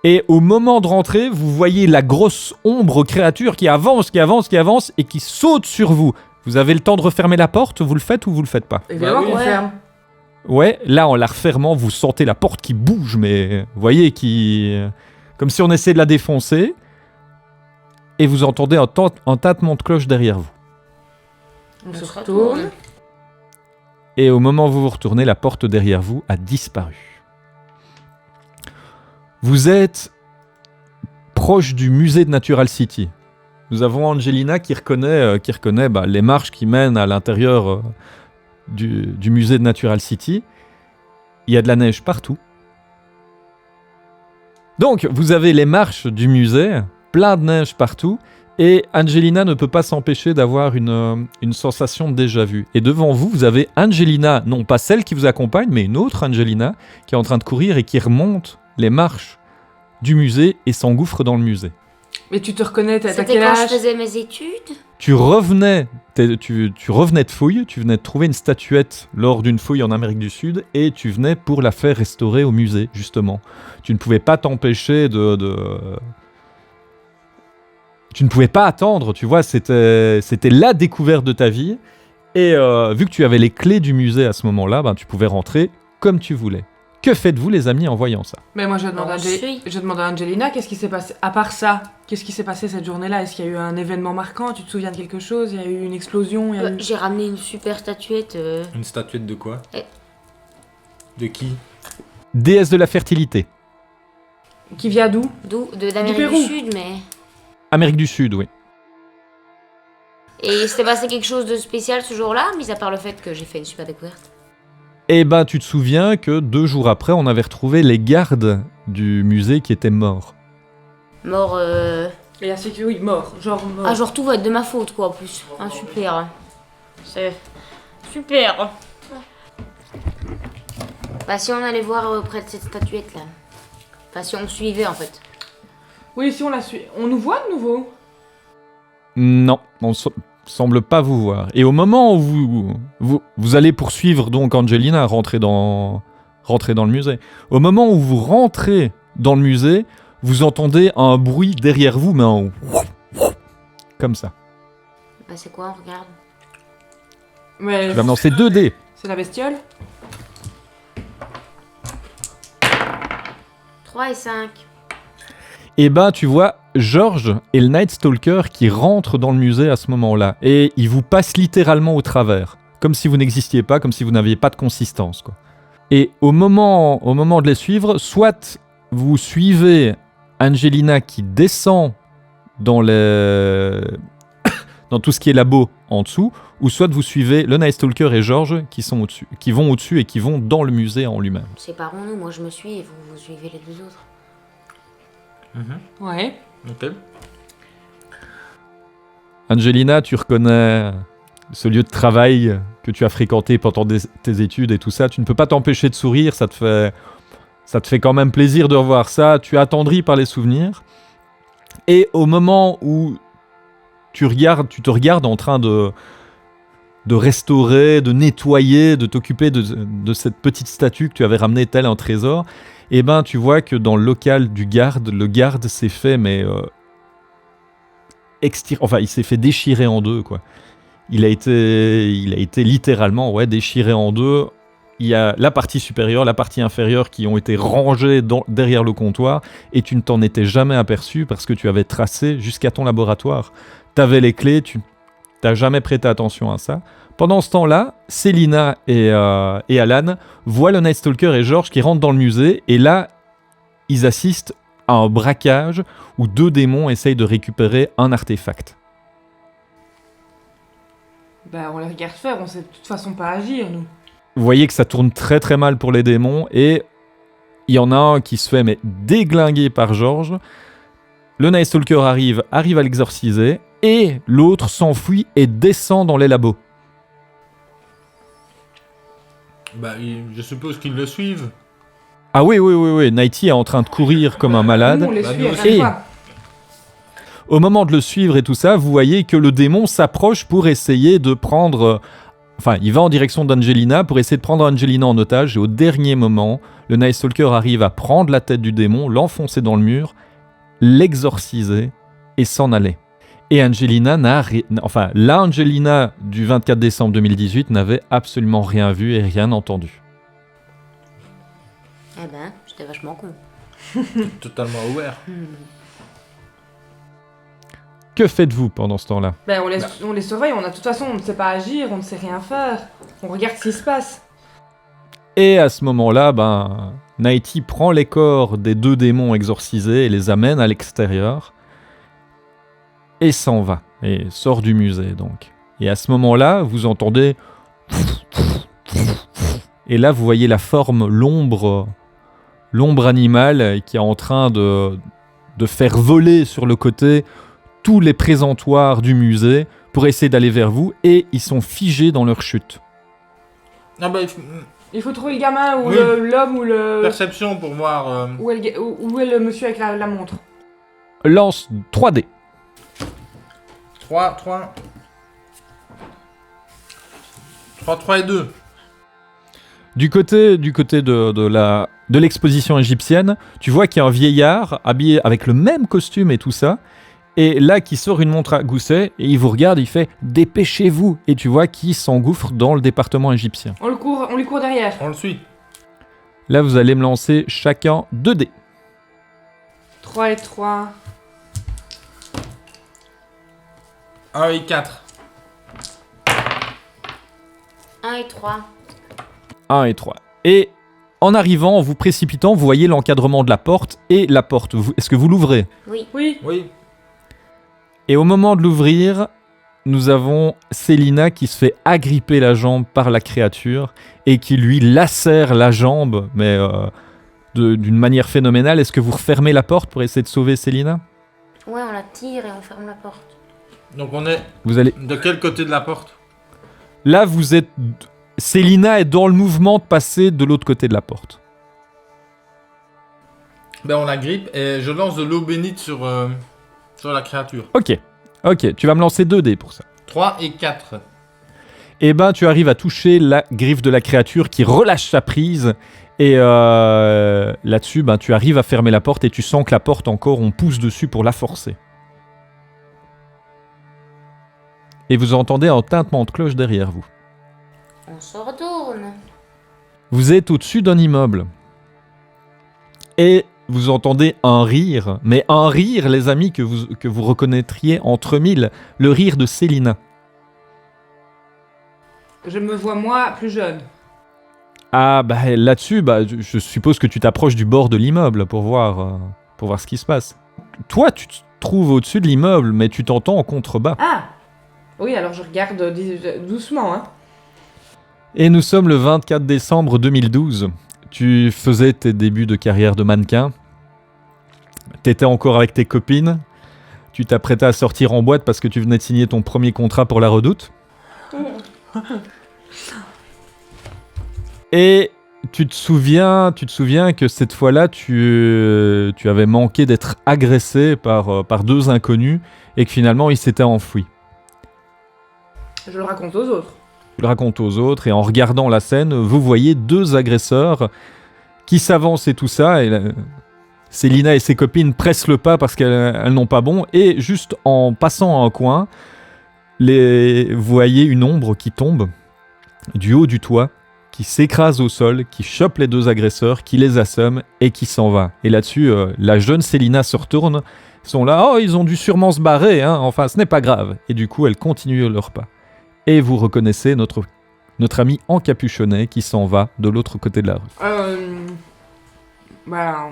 et au moment de rentrer, vous voyez la grosse ombre créature qui avance et qui saute sur vous. Vous avez le temps de refermer la porte, vous le faites ou vous le faites pas? Évidemment oui. qu'on Ouais. ferme. Ouais, là en la refermant, vous sentez la porte qui bouge, mais vous voyez, comme si on essayait de la défoncer. Et vous entendez un tintement de cloche derrière vous. On se se retourne. retourne. Et au moment où vous vous retournez, la porte derrière vous a disparu. Vous êtes proche du musée de Natural City. Nous avons Angelina qui reconnaît les marches qui mènent à l'intérieur du musée de Natural City. Il y a de la neige partout. Donc, vous avez les marches du musée, plein de neige partout, et Angelina ne peut pas s'empêcher d'avoir une sensation de déjà-vu. Et devant vous, vous avez Angelina, non pas celle qui vous accompagne, mais une autre Angelina, qui est en train de courir et qui remonte les marches du musée et s'engouffre dans le musée. Mais tu te reconnais, t'as C'était quel quand je âge? faisais mes études. Tu revenais de fouille, tu venais de trouver une statuette lors d'une fouille en Amérique du Sud et tu venais pour la faire restaurer au musée, justement. Tu ne pouvais pas t'empêcher Tu ne pouvais pas attendre, tu vois, c'était la découverte de ta vie. Et vu que tu avais les clés du musée à ce moment-là, ben, tu pouvais rentrer comme tu voulais. Que faites-vous, les amis, en voyant ça? Mais moi, je demande On suit. à Angelina, qu'est-ce qui s'est passé? À part ça, qu'est-ce qui s'est passé cette journée-là? Est-ce qu'il y a eu un événement marquant? Tu te souviens de quelque chose? Il y a eu une explosion? Il y a eu... J'ai ramené une super statuette. Une statuette de quoi? Eh. De qui? Déesse de la fertilité. Qui vient d'où? D'Amérique Pérou. du Sud, mais. Amérique du Sud, oui. Et il s'était passé quelque chose de spécial ce jour-là, mis à part le fait que j'ai fait une super découverte. Eh ben, tu te souviens que 2 jours après, on avait retrouvé les gardes du musée qui étaient morts. Mort. Et ainsi que oui, mort. Genre mort. Ah, genre tout va être de ma faute, quoi, en plus. Ah, super. C'est. Super. Bah, si on allait voir près de cette statuette-là. Enfin, si on me suivait, en fait. Oui, si on la suit. On nous voit de nouveau? Non, on semble pas vous voir. Et au moment où vous allez poursuivre donc Angelina, rentrer dans le musée. Au moment où vous rentrez dans le musée, vous entendez un bruit derrière vous, mais un comme ça. Bah, c'est quoi, on regarde. Mais Je vais me lancer 2 dés. c'est la bestiole? 3 et 5. Et ben, tu vois George et le Night Stalker qui rentrent dans le musée à ce moment-là. Et ils vous passent littéralement au travers. Comme si vous n'existiez pas, comme si vous n'aviez pas de consistance, quoi. Et au moment de les suivre, soit vous suivez Angelina qui descend dans dans tout ce qui est labo en dessous, ou soit vous suivez le Night Stalker et Georges qui vont au-dessus et qui vont dans le musée en lui-même. Séparons-nous, moi je me suis et vous suivez les deux autres. Ouais. Ok. Angelina, tu reconnais ce lieu de travail que tu as fréquenté pendant tes études et tout ça. Tu ne peux pas t'empêcher de sourire, ça te fait quand même plaisir de revoir ça. Tu es attendri par les souvenirs. Et au moment où tu te regardes en train de restaurer, de nettoyer, de t'occuper de cette petite statue que tu avais ramenée tel un trésor, et ben tu vois que dans le local du garde, le garde s'est fait il s'est fait déchirer en deux, quoi. Il a été littéralement déchiré en deux. Il y a la partie supérieure, la partie inférieure qui ont été rangées derrière le comptoir et tu ne t'en étais jamais aperçu parce que tu avais tracé jusqu'à ton laboratoire. Tu avais les clés, tu n'as jamais prêté attention à ça. Pendant ce temps-là, Célina et Alan voient le Night Stalker et George qui rentrent dans le musée et là, ils assistent à un braquage où deux démons essayent de récupérer un artefact. Bah, on les regarde faire, on sait de toute façon pas agir, nous. Vous voyez que ça tourne très très mal pour les démons et il y en a un qui se fait déglinguer par George. Le Night Stalker arrive à l'exorciser et l'autre s'enfuit et descend dans les labos. Bah, je suppose qu'ils le suivent. Ah oui, Nighty est en train de courir comme un malade. Nous, on les Bah, suit nous à aussi. chaque fois. Au moment de le suivre et tout ça, vous voyez que le démon s'approche pour essayer de prendre... Enfin, il va en direction d'Angelina pour essayer de prendre Angelina en otage. Et au dernier moment, le Night Stalker arrive à prendre la tête du démon, l'enfoncer dans le mur, l'exorciser et s'en aller. Et Angelina l'Angelina du 24 décembre 2018 n'avait absolument rien vu et rien entendu. Eh ben, j'étais vachement con. Totalement aware. Que faites-vous pendant ce temps-là ? Ben, on les surveille, de toute façon, on ne sait pas agir, on ne sait rien faire. On regarde ce qui se passe. Et à ce moment-là, Nighty prend les corps des deux démons exorcisés et les amène à l'extérieur et s'en va et sort du musée donc. Et à ce moment-là, vous entendez et là vous voyez la forme, l'ombre animale qui est en train de faire voler sur le côté tous les présentoirs du musée pour essayer d'aller vers vous et ils sont figés dans leur chute. Ah bah, Il faut trouver le gamin ou Oui. l'homme ou le... perception pour voir. Où est le monsieur avec la montre. Lance 3D. 3 et 2. Du côté de l'exposition égyptienne, tu vois qu'il y a un vieillard habillé avec le même costume et tout ça, et là qui sort une montre à gousset, et il vous regarde, il fait « Dépêchez-vous !» Et tu vois qu'il s'engouffre dans le département égyptien. On lui court derrière. On le suit. Là, vous allez me lancer chacun 2 dés. 3 et 3. 1 et 4. 1 et 3. 1 et 3. Et en arrivant, en vous précipitant, vous voyez l'encadrement de la porte, et la porte, est-ce que vous l'ouvrez ? Oui. Oui. Oui. Et au moment de l'ouvrir, nous avons Célina qui se fait agripper la jambe par la créature et qui lui lacère la jambe, mais d'une manière phénoménale. Est-ce que vous refermez la porte pour essayer de sauver Célina ? Ouais, on la tire et on ferme la porte. Donc on est Vous allez... de quel côté de la porte? Là, vous êtes... Célina est dans le mouvement de passer de l'autre côté de la porte. Ben on la grippe et je lance de l'eau bénite sur la créature. Ok, tu vas me lancer 2 dés pour ça. 3 et 4. Et ben, tu arrives à toucher la griffe de la créature qui relâche sa prise. Et là-dessus, tu arrives à fermer la porte et tu sens que la porte encore, on pousse dessus pour la forcer. Et vous entendez un tintement de cloche derrière vous. On se retourne. Vous êtes au-dessus d'un immeuble. Et vous entendez un rire, mais un rire, les amis, que vous reconnaîtriez entre mille, le rire de Célina. Je me vois, moi, plus jeune. Ah, là-dessus, je suppose que tu t'approches du bord de l'immeuble pour voir ce qui se passe. Toi, tu te trouves au-dessus de l'immeuble, mais tu t'entends en contrebas. Ah Oui, alors je regarde doucement, hein. Et nous sommes le 24 décembre 2012. Tu faisais tes débuts de carrière de mannequin. T'étais encore avec tes copines. Tu t'apprêtais à sortir en boîte parce que tu venais de signer ton premier contrat pour la Redoute. Et tu te souviens que cette fois-là, tu avais manqué d'être agressé par deux inconnus et que finalement, ils s'étaient enfouis. Je le raconte aux autres. Tu le racontes aux autres et en regardant la scène, vous voyez deux agresseurs qui s'avancent et tout ça. Et Célina et ses copines pressent le pas parce qu'elles n'ont pas bon. Et juste en passant un coin, vous voyez une ombre qui tombe du haut du toit, qui s'écrase au sol, qui chope les deux agresseurs, qui les assomme et qui s'en va. Et là-dessus, la jeune Célina se retourne. Ils sont là, oh, ils ont dû sûrement se barrer, hein. Enfin, ce n'est pas grave. Et du coup, elle continue leur pas. Et vous reconnaissez notre ami encapuchonné qui s'en va de l'autre côté de la rue. Bah,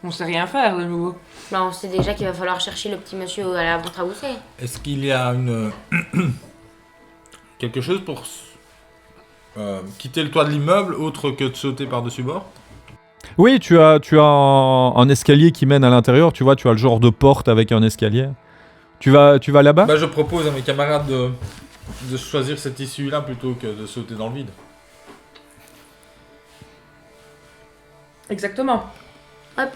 on sait rien faire de nouveau. Bah, on sait déjà qu'il va falloir chercher le petit monsieur à la montre à gousset. Est-ce qu'il y a quelque chose pour quitter le toit de l'immeuble autre que de sauter par-dessus bord? Oui, tu as un escalier qui mène à l'intérieur, tu vois, tu as le genre de porte avec un escalier. Tu vas là-bas? Bah, je propose à mes camarades de choisir cette issue-là plutôt que de sauter dans le vide. Exactement. Hop.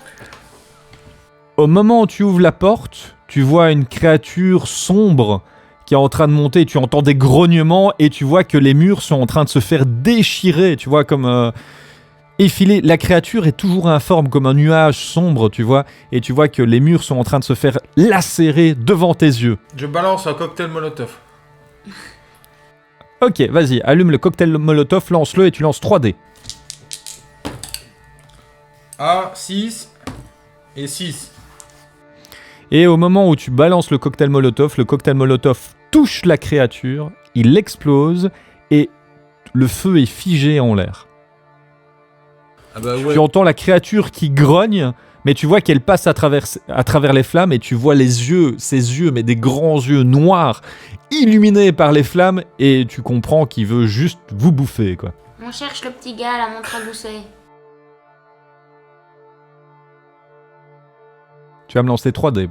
Au moment où tu ouvres la porte, tu vois une créature sombre qui est en train de monter, tu entends des grognements et tu vois que les murs sont en train de se faire déchirer, tu vois, comme effiler. La créature est toujours informe comme un nuage sombre, tu vois, et tu vois que les murs sont en train de se faire lacérer devant tes yeux. Je balance un cocktail molotov. Ok, vas-y, allume le cocktail molotov, lance-le et tu lances 3D. 1, 6 et 6. Et au moment où tu balances le cocktail molotov touche la créature, il explose et le feu est figé en l'air. Ah bah ouais. Tu entends la créature qui grogne, mais tu vois qu'elle passe à travers les flammes et tu vois ses yeux, mais des grands yeux noirs, illuminés par les flammes, et tu comprends qu'il veut juste vous bouffer, quoi. On cherche le petit gars à la montre à gousset. Tu vas me lancer 3D.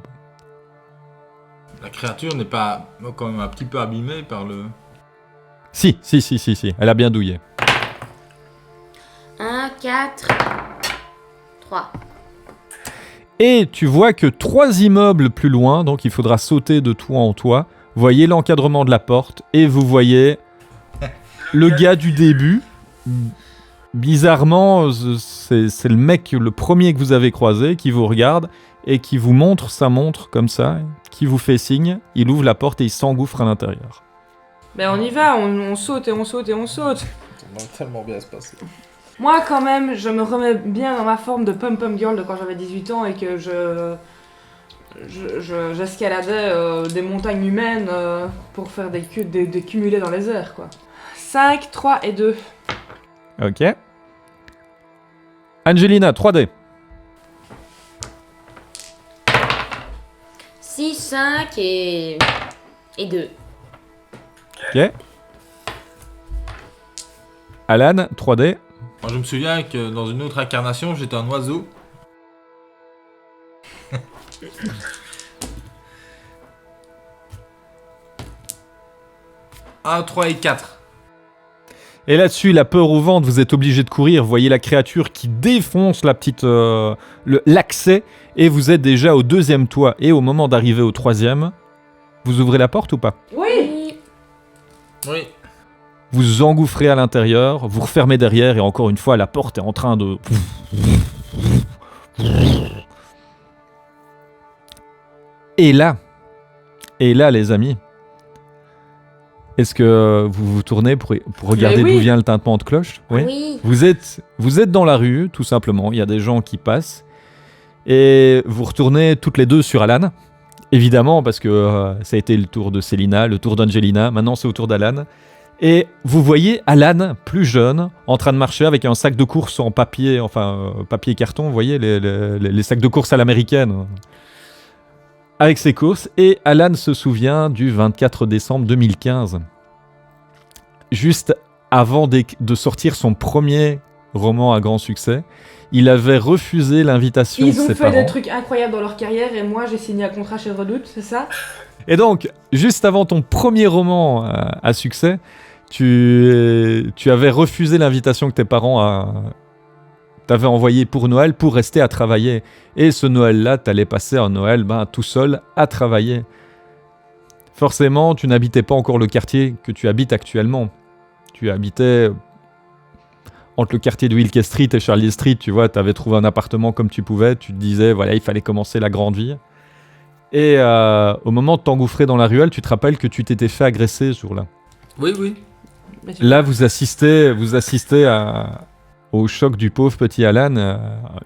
La créature n'est pas quand même un petit peu abîmée par le... Si, elle a bien douillé. 1, 4, 3. Et tu vois que 3 immeubles plus loin, donc il faudra sauter de toit en toit, voyez l'encadrement de la porte, et vous voyez le gars du début. Bizarrement, c'est le mec, le premier que vous avez croisé, qui vous regarde, et qui vous montre sa montre comme ça, qui vous fait signe, il ouvre la porte et il s'engouffre à l'intérieur. Ben on y va, on saute et on saute et on saute. Ça va tellement bien se passer. Moi quand même, je me remets bien dans ma forme de pom-pom girl de quand j'avais 18 ans et que j'escaladais des montagnes humaines pour faire des cumulés dans les airs, quoi. 5, 3 et 2. Ok. Angelina, 3D. 6, 5 et 2. Ok. Alan, 3D. Moi, je me souviens que dans une autre incarnation, j'étais un oiseau. 1, 3 et 4. Et là-dessus, la peur au ventre, vous êtes obligé de courir. Vous voyez la créature qui défonce l'accès, et vous êtes déjà au 2e toit. Et au moment d'arriver au 3e, vous ouvrez la porte ou pas? Oui. Oui. Vous engouffrez à l'intérieur, vous refermez derrière, et encore une fois, la porte est en train de... Et là, les amis, est-ce que vous vous tournez pour regarder oui. d'où vient le tintement de cloche? Oui. Vous êtes dans la rue, tout simplement, il y a des gens qui passent, et vous retournez toutes les deux sur Alan, évidemment, parce que ça a été le tour de Célina, le tour d'Angelina, maintenant c'est au tour d'Alan. Et vous voyez Alan, plus jeune, en train de marcher avec un sac de course en papier, papier carton, vous voyez, les sacs de course à l'américaine. avec ses courses, et Alan se souvient du 24 décembre 2015, juste avant de sortir son premier roman à grand succès. Il avait refusé l'invitation de Ils ont ses fait parents. des trucs incroyables dans leur carrière et moi j'ai signé un contrat chez Redoute, c'est ça? Et donc, juste avant ton premier roman à succès, tu avais refusé l'invitation que tes parents t'avaient envoyée pour Noël pour rester à travailler. Et ce Noël-là, t'allais passer un Noël tout seul à travailler. Forcément, tu n'habitais pas encore le quartier que tu habites actuellement. Tu habitais entre le quartier de Wilkes Street et Charlie Street, tu vois, tu avais trouvé un appartement comme tu pouvais, tu te disais, voilà, il fallait commencer la grande vie. Et au moment de t'engouffrer dans la ruelle, tu te rappelles que tu t'étais fait agresser ce jour-là. Oui, oui. Là, vous assistez au choc du pauvre petit Alan.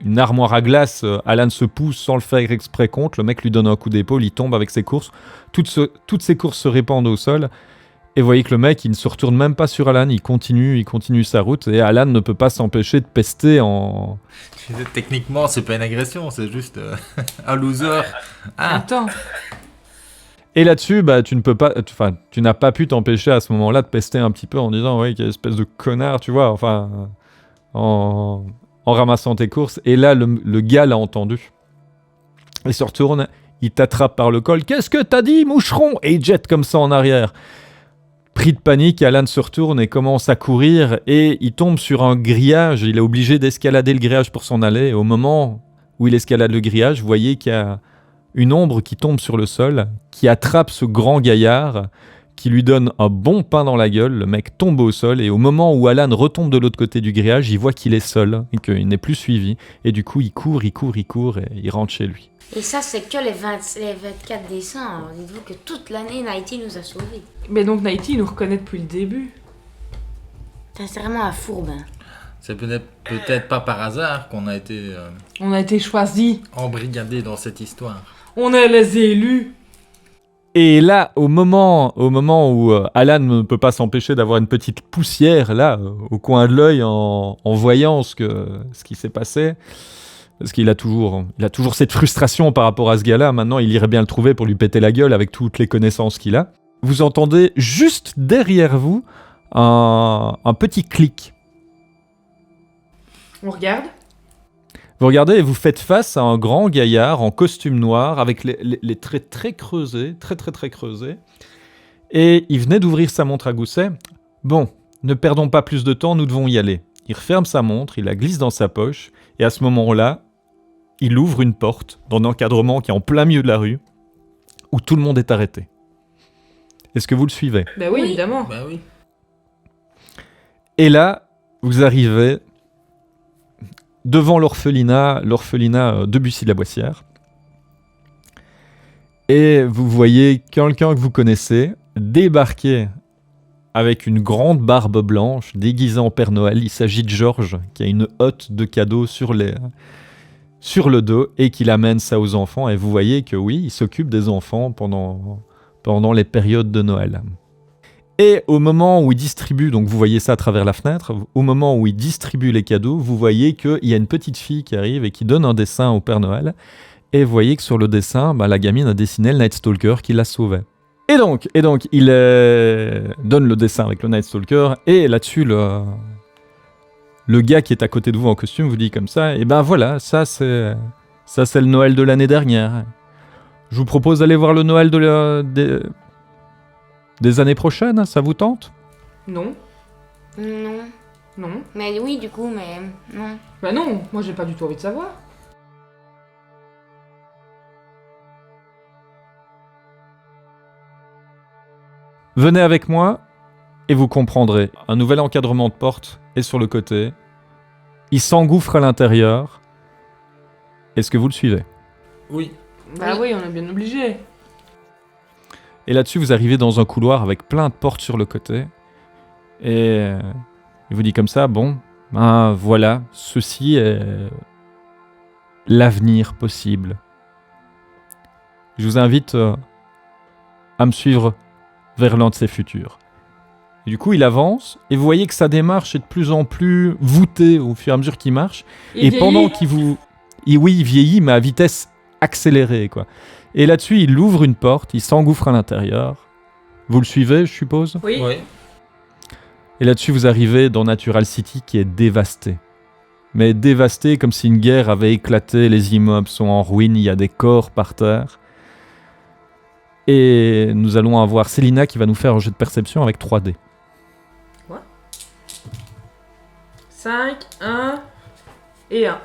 Une armoire à glace, Alan se pousse sans le faire exprès contre, le mec lui donne un coup d'épaule, il tombe avec ses courses. Toutes ses courses se répandent au sol. Et vous voyez que le mec, il ne se retourne même pas sur Alan, il continue sa route. Et Alan ne peut pas s'empêcher de pester en... Techniquement, c'est pas une agression, c'est juste un loser. Ah, Attends, Et là-dessus, tu n'as pas pu t'empêcher à ce moment-là de pester un petit peu en disant, ouais, quelle espèce de connard, tu vois, en ramassant tes courses. Et là, le gars l'a entendu. Il se retourne, il t'attrape par le col. Qu'est-ce que t'as dit, moucheron? Et il jette comme ça en arrière. Pris de panique, Alan se retourne et commence à courir et il tombe sur un grillage. Il est obligé d'escalader le grillage pour s'en aller. Et au moment où il escalade le grillage, vous voyez qu'il y a une ombre qui tombe sur le sol, qui attrape ce grand gaillard, qui lui donne un bon pain dans la gueule. Le mec tombe au sol et au moment où Alan retombe de l'autre côté du grillage, il voit qu'il est seul et qu'il n'est plus suivi. Et du coup, il court et il rentre chez lui. Et ça, c'est que les 24 décembre. Dites-vous que toute l'année, Nighty nous a sauvés. mais donc Nighty il nous reconnaît depuis le début. C'est vraiment un fourbe. Hein. c'est peut-être pas par hasard qu'on a été On a été choisis, embrigadés dans cette histoire. on est les élus. Et là, au moment où Alan ne peut pas s'empêcher d'avoir une petite poussière là, au coin de l'œil en voyant ce qui s'est passé, parce qu'il a toujours cette frustration par rapport à ce gars-là. Maintenant, il irait bien le trouver pour lui péter la gueule avec toutes les connaissances qu'il a. Vous entendez juste derrière vous un petit clic. On regarde. Vous regardez et vous faites face à un grand gaillard en costume noir avec les traits très creusés, très creusés. Et il venait d'ouvrir sa montre à gousset. Bon, ne perdons pas plus de temps, nous devons y aller. Il referme sa montre, il la glisse dans sa poche, et à ce moment-là, il ouvre une porte dans un encadrement qui est en plein milieu de la rue, où tout le monde est arrêté. Est-ce que vous le suivez? Ben oui, Oui. évidemment. Bah oui. Et vous arrivez devant l'orphelinat de Bussy-la-Boissière. Et vous voyez quelqu'un que vous connaissez débarquer avec une grande barbe blanche, déguisé en Père Noël. Il s'agit de Georges, qui a une hotte de cadeaux sur le dos et qui amène ça aux enfants. Et vous voyez que oui, il s'occupe des enfants pendant les périodes de Noël. Et au moment où il distribue, donc vous voyez ça à travers la fenêtre, au moment où il distribue les cadeaux, vous voyez qu'il y a une petite fille qui arrive et qui donne un dessin au Père Noël. Et vous voyez que sur le dessin, la gamine a dessiné le Night Stalker qui la sauvait. Et donc il donne le dessin avec le Night Stalker, et là-dessus, le gars qui est à côté de vous en costume vous dit comme ça, et ben voilà, ça c'est le Noël de l'année dernière. Je vous propose d'aller voir le Noël des années prochaines, ça vous tente? Non, Non. non. Mais oui, du coup, mais non. Bah non, moi j'ai pas du tout envie de savoir. Venez avec moi et vous comprendrez. Un nouvel encadrement de porte est sur le côté. Il s'engouffre à l'intérieur. Est-ce que vous le suivez? Oui. Bah oui, on est bien obligé. Et là-dessus, vous arrivez dans un couloir avec plein de portes sur le côté. Et il vous dit comme ça, bon, voilà, ceci est l'avenir possible. Je vous invite à me suivre vers l'un de ces futurs. Et du coup, il avance, et vous voyez que sa démarche est de plus en plus voûtée au fur et à mesure qu'il marche. Il Et vieillit. pendant qu'il vous... il vieillit, mais à vitesse accélérée, quoi. Et là-dessus, il ouvre une porte, il s'engouffre à l'intérieur. Vous le suivez, je suppose? Oui. Oui. Et là-dessus, vous arrivez dans Natural City qui est dévastée. Mais dévastée comme si une guerre avait éclaté, les immeubles sont en ruine, il y a des corps par terre. Et nous allons avoir Célina qui va nous faire un jeu de perception avec 3D. 5, 1 et 1.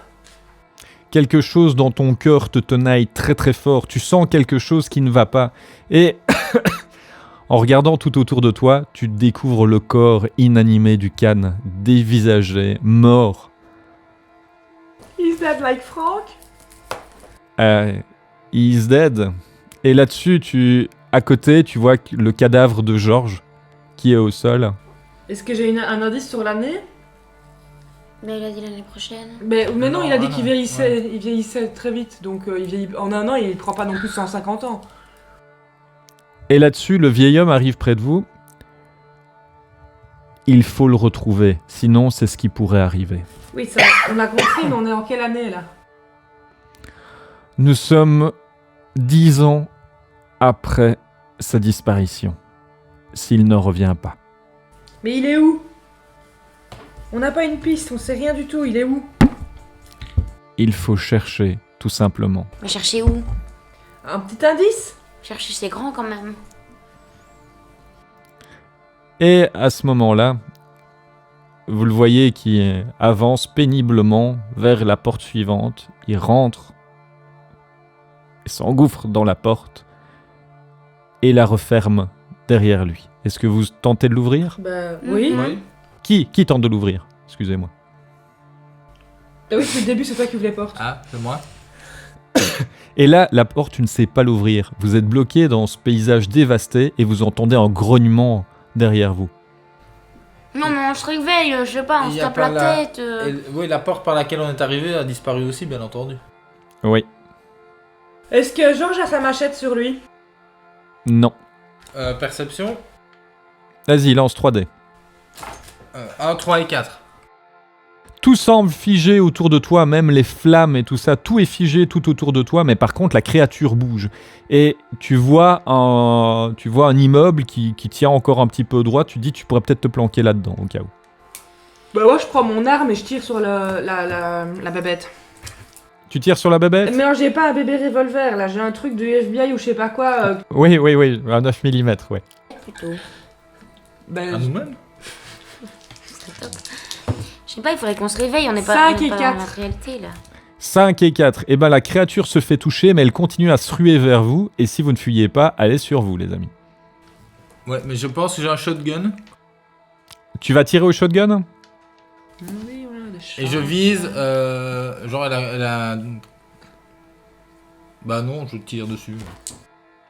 Quelque chose dans ton cœur te tenaille très très fort, tu sens quelque chose qui ne va pas. Et en regardant tout autour de toi, tu découvres le corps inanimé du Khan, dévisagé, mort. Is that like Frank? He's dead. Et là-dessus, à côté, tu vois le cadavre de Georges qui est au sol. Est-ce que j'ai un indice sur l'année? Mais il a dit l'année prochaine. Mais non, il a dit non, qu'il vieillissait, il vieillissait très vite, donc il vieillit, en un an, il prend pas non plus 150 ans. Et là-dessus, le vieil homme arrive près de vous. Il faut le retrouver, sinon c'est ce qui pourrait arriver. Oui, ça, on l'a compris, mais on est en quelle année là? Nous sommes 10 ans après sa disparition, s'il ne revient pas. Mais il est où? On n'a pas une piste, on sait rien du tout, il est où? Il faut chercher, tout simplement. Mais chercher où? Un petit indice? Chercher c'est grand quand même. Et à ce moment-là, vous le voyez qui avance péniblement vers la porte suivante. Il rentre et s'engouffre dans la porte et la referme derrière lui. Est-ce que vous tentez de l'ouvrir? Bah oui. Mhm. Oui. Qui tente de l'ouvrir? Excusez-moi. Ah oui, depuis le début, c'est toi qui ouvres les portes. Ah, c'est moi. Et là, la porte, tu ne sais pas l'ouvrir. Vous êtes bloqué dans ce paysage dévasté et vous entendez un grognement derrière vous. Non mais on se réveille, je sais pas, on Il se y a tape pas la la- tête. Oui, la porte par laquelle on est arrivé a disparu aussi, bien entendu. Oui. Est-ce que Georges a sa machette sur lui? Non. Perception. Vas-y, lance 3D. 1, 3 et 4. Tout semble figé autour de toi, même les flammes et tout ça, tout est figé tout autour de toi, mais par contre la créature bouge. Et tu vois un immeuble qui tient encore un petit peu droit, tu te dis tu pourrais peut-être te planquer là-dedans au cas où. Bah moi je prends mon arme et je tire sur la bébête. Tu tires sur la bébête? Mais non, j'ai pas un bébé revolver là, j'ai un truc du FBI ou je sais pas quoi. Oui, un 9 mm, ouais. Plutôt. Ben, À nous-mêmes. C'est top. Je sais pas, il faudrait qu'on se réveille, on n'est pas, 5 on est et pas 4. dans la réalité là. 5 et 4. Et ben la créature se fait toucher, mais elle continue à se ruer vers vous, et si vous ne fuyez pas, elle est sur vous, les amis. Ouais, mais je pense que j'ai un shotgun. Tu vas tirer au shotgun? oui, voilà, des Et je vise, genre elle a... Bah non, je tire dessus.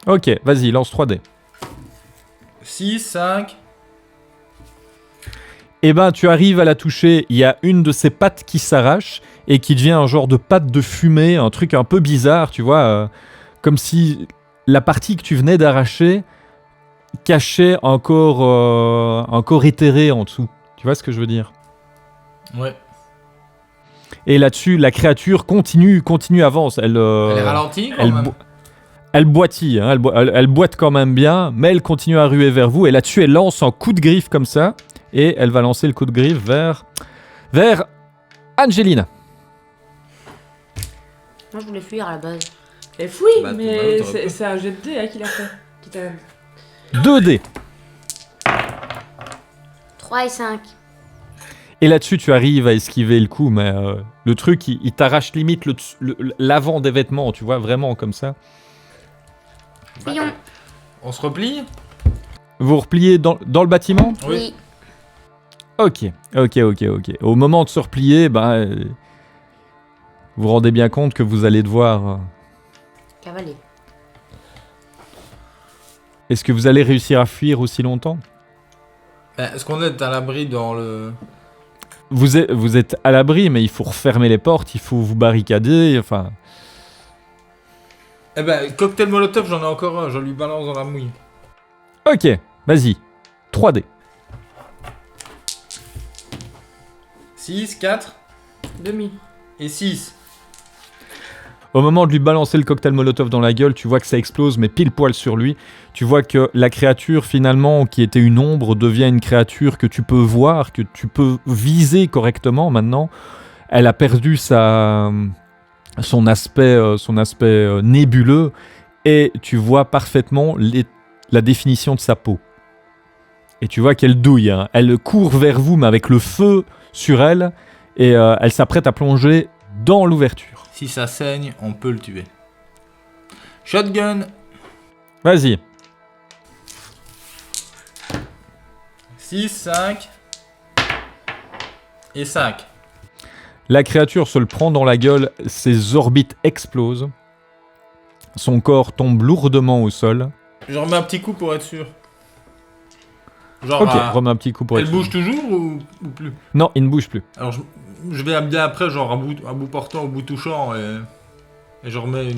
Ok, vas-y, lance 3D. 6, 5... Eh ben, tu arrives à la toucher, il y a une de ses pattes qui s'arrache et qui devient un genre de patte de fumée, un truc un peu bizarre, tu vois, comme si la partie que tu venais d'arracher cachait un corps éthéré en dessous. Tu vois ce que je veux dire? Ouais. Et là-dessus, la créature continue, avance. Elle Elle est ralentie quand même. Elle boitille, hein, elle boite quand même bien, mais elle continue à ruer vers vous. Et là-dessus, elle lance un coup de griffe comme ça. Et elle va lancer le coup de griffe vers Angelina. Moi je voulais fuir à la base. Et fouille, Bah, mais t'aurais pas. c'est un jet de dés hein, qu'il a fait. Qui t'a- 2 dés. 3 et 5. Et là-dessus, tu arrives à esquiver le coup, mais le truc, il t'arrache limite l'avant des vêtements, tu vois, vraiment comme ça. Fuyons. On se replie? Vous repliez dans le bâtiment? Oui. Ok. Au moment de se replier, vous vous rendez bien compte que vous allez devoir... Cavaler. Est-ce que vous allez réussir à fuir aussi longtemps? Est-ce qu'on est à l'abri dans le... Vous êtes à l'abri, mais il faut refermer les portes, il faut vous barricader, enfin... Eh ben, cocktail molotov, j'en ai encore un, je lui balance dans la mouille. Ok, vas-y. 3D. 6, 4 Demi. et 6. Au moment de lui balancer le cocktail Molotov dans la gueule, tu vois que ça explose, mais pile poil sur lui. Tu vois que la créature, finalement, qui était une ombre, devient une créature que tu peux voir, que tu peux viser correctement maintenant. Elle a perdu son aspect nébuleux, et tu vois parfaitement la définition de sa peau. Et tu vois qu'elle douille, hein. Elle court vers vous, mais avec le feu sur elle, et elle s'apprête à plonger dans l'ouverture. Si ça saigne, on peut le tuer. Shotgun. Vas-y. 6, 5 et 5. La créature se le prend dans la gueule, ses orbites explosent. Son corps tombe lourdement au sol. Je remets un petit coup pour être sûr. Genre, Ok, remets un petit coup pour elle être bouge sûr. toujours ou plus? Non, il ne bouge plus. Alors je vais bien après, genre à bout portant, au bout touchant, et je remets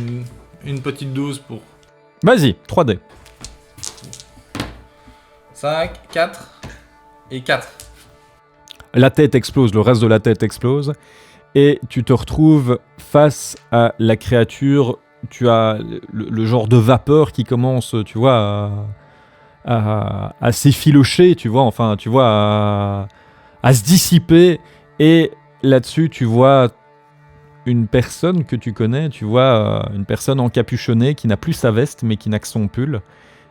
une petite dose pour Vas-y, 3D. 5, 4 et 4. La tête explose, le reste de la tête explose. Et tu te retrouves face à la créature. Tu as le genre de vapeur qui commence, tu vois, à s'effilocher, tu vois, enfin, tu vois, à se dissiper. Et là-dessus, tu vois une personne que tu connais, tu vois, une personne encapuchonnée qui n'a plus sa veste, mais qui n'a que son pull,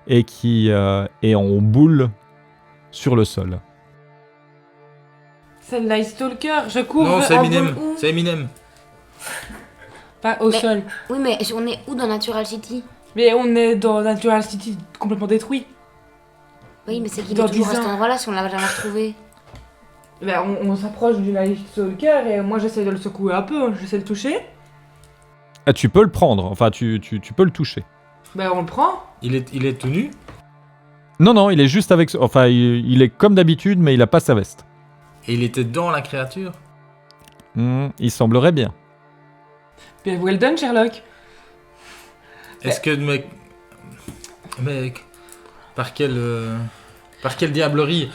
et qui est en boule sur le sol. C'est le Night Stalker, je cours Non, c'est en Eminem. boule où C'est Eminem. Pas au Mais- sol. Oui, mais on est où dans Natural City? Mais on est dans Natural City complètement détruit. Oui, mais c'est qu'il Dans est toujours 10 à cet ans. endroit-là si on l'a jamais retrouvé. Ben, on s'approche du Night Stalker et moi j'essaie de le secouer un peu, j'essaie de le toucher. Ah, tu peux le prendre, enfin, tu peux le toucher. Ben on le prend. Il est tout nu. Non, il est juste avec... Enfin, il est comme d'habitude, mais il a pas sa veste. Et il était dans la créature. Il semblerait bien. Bien well done Sherlock. Est-ce que mec, par quelle diablerie?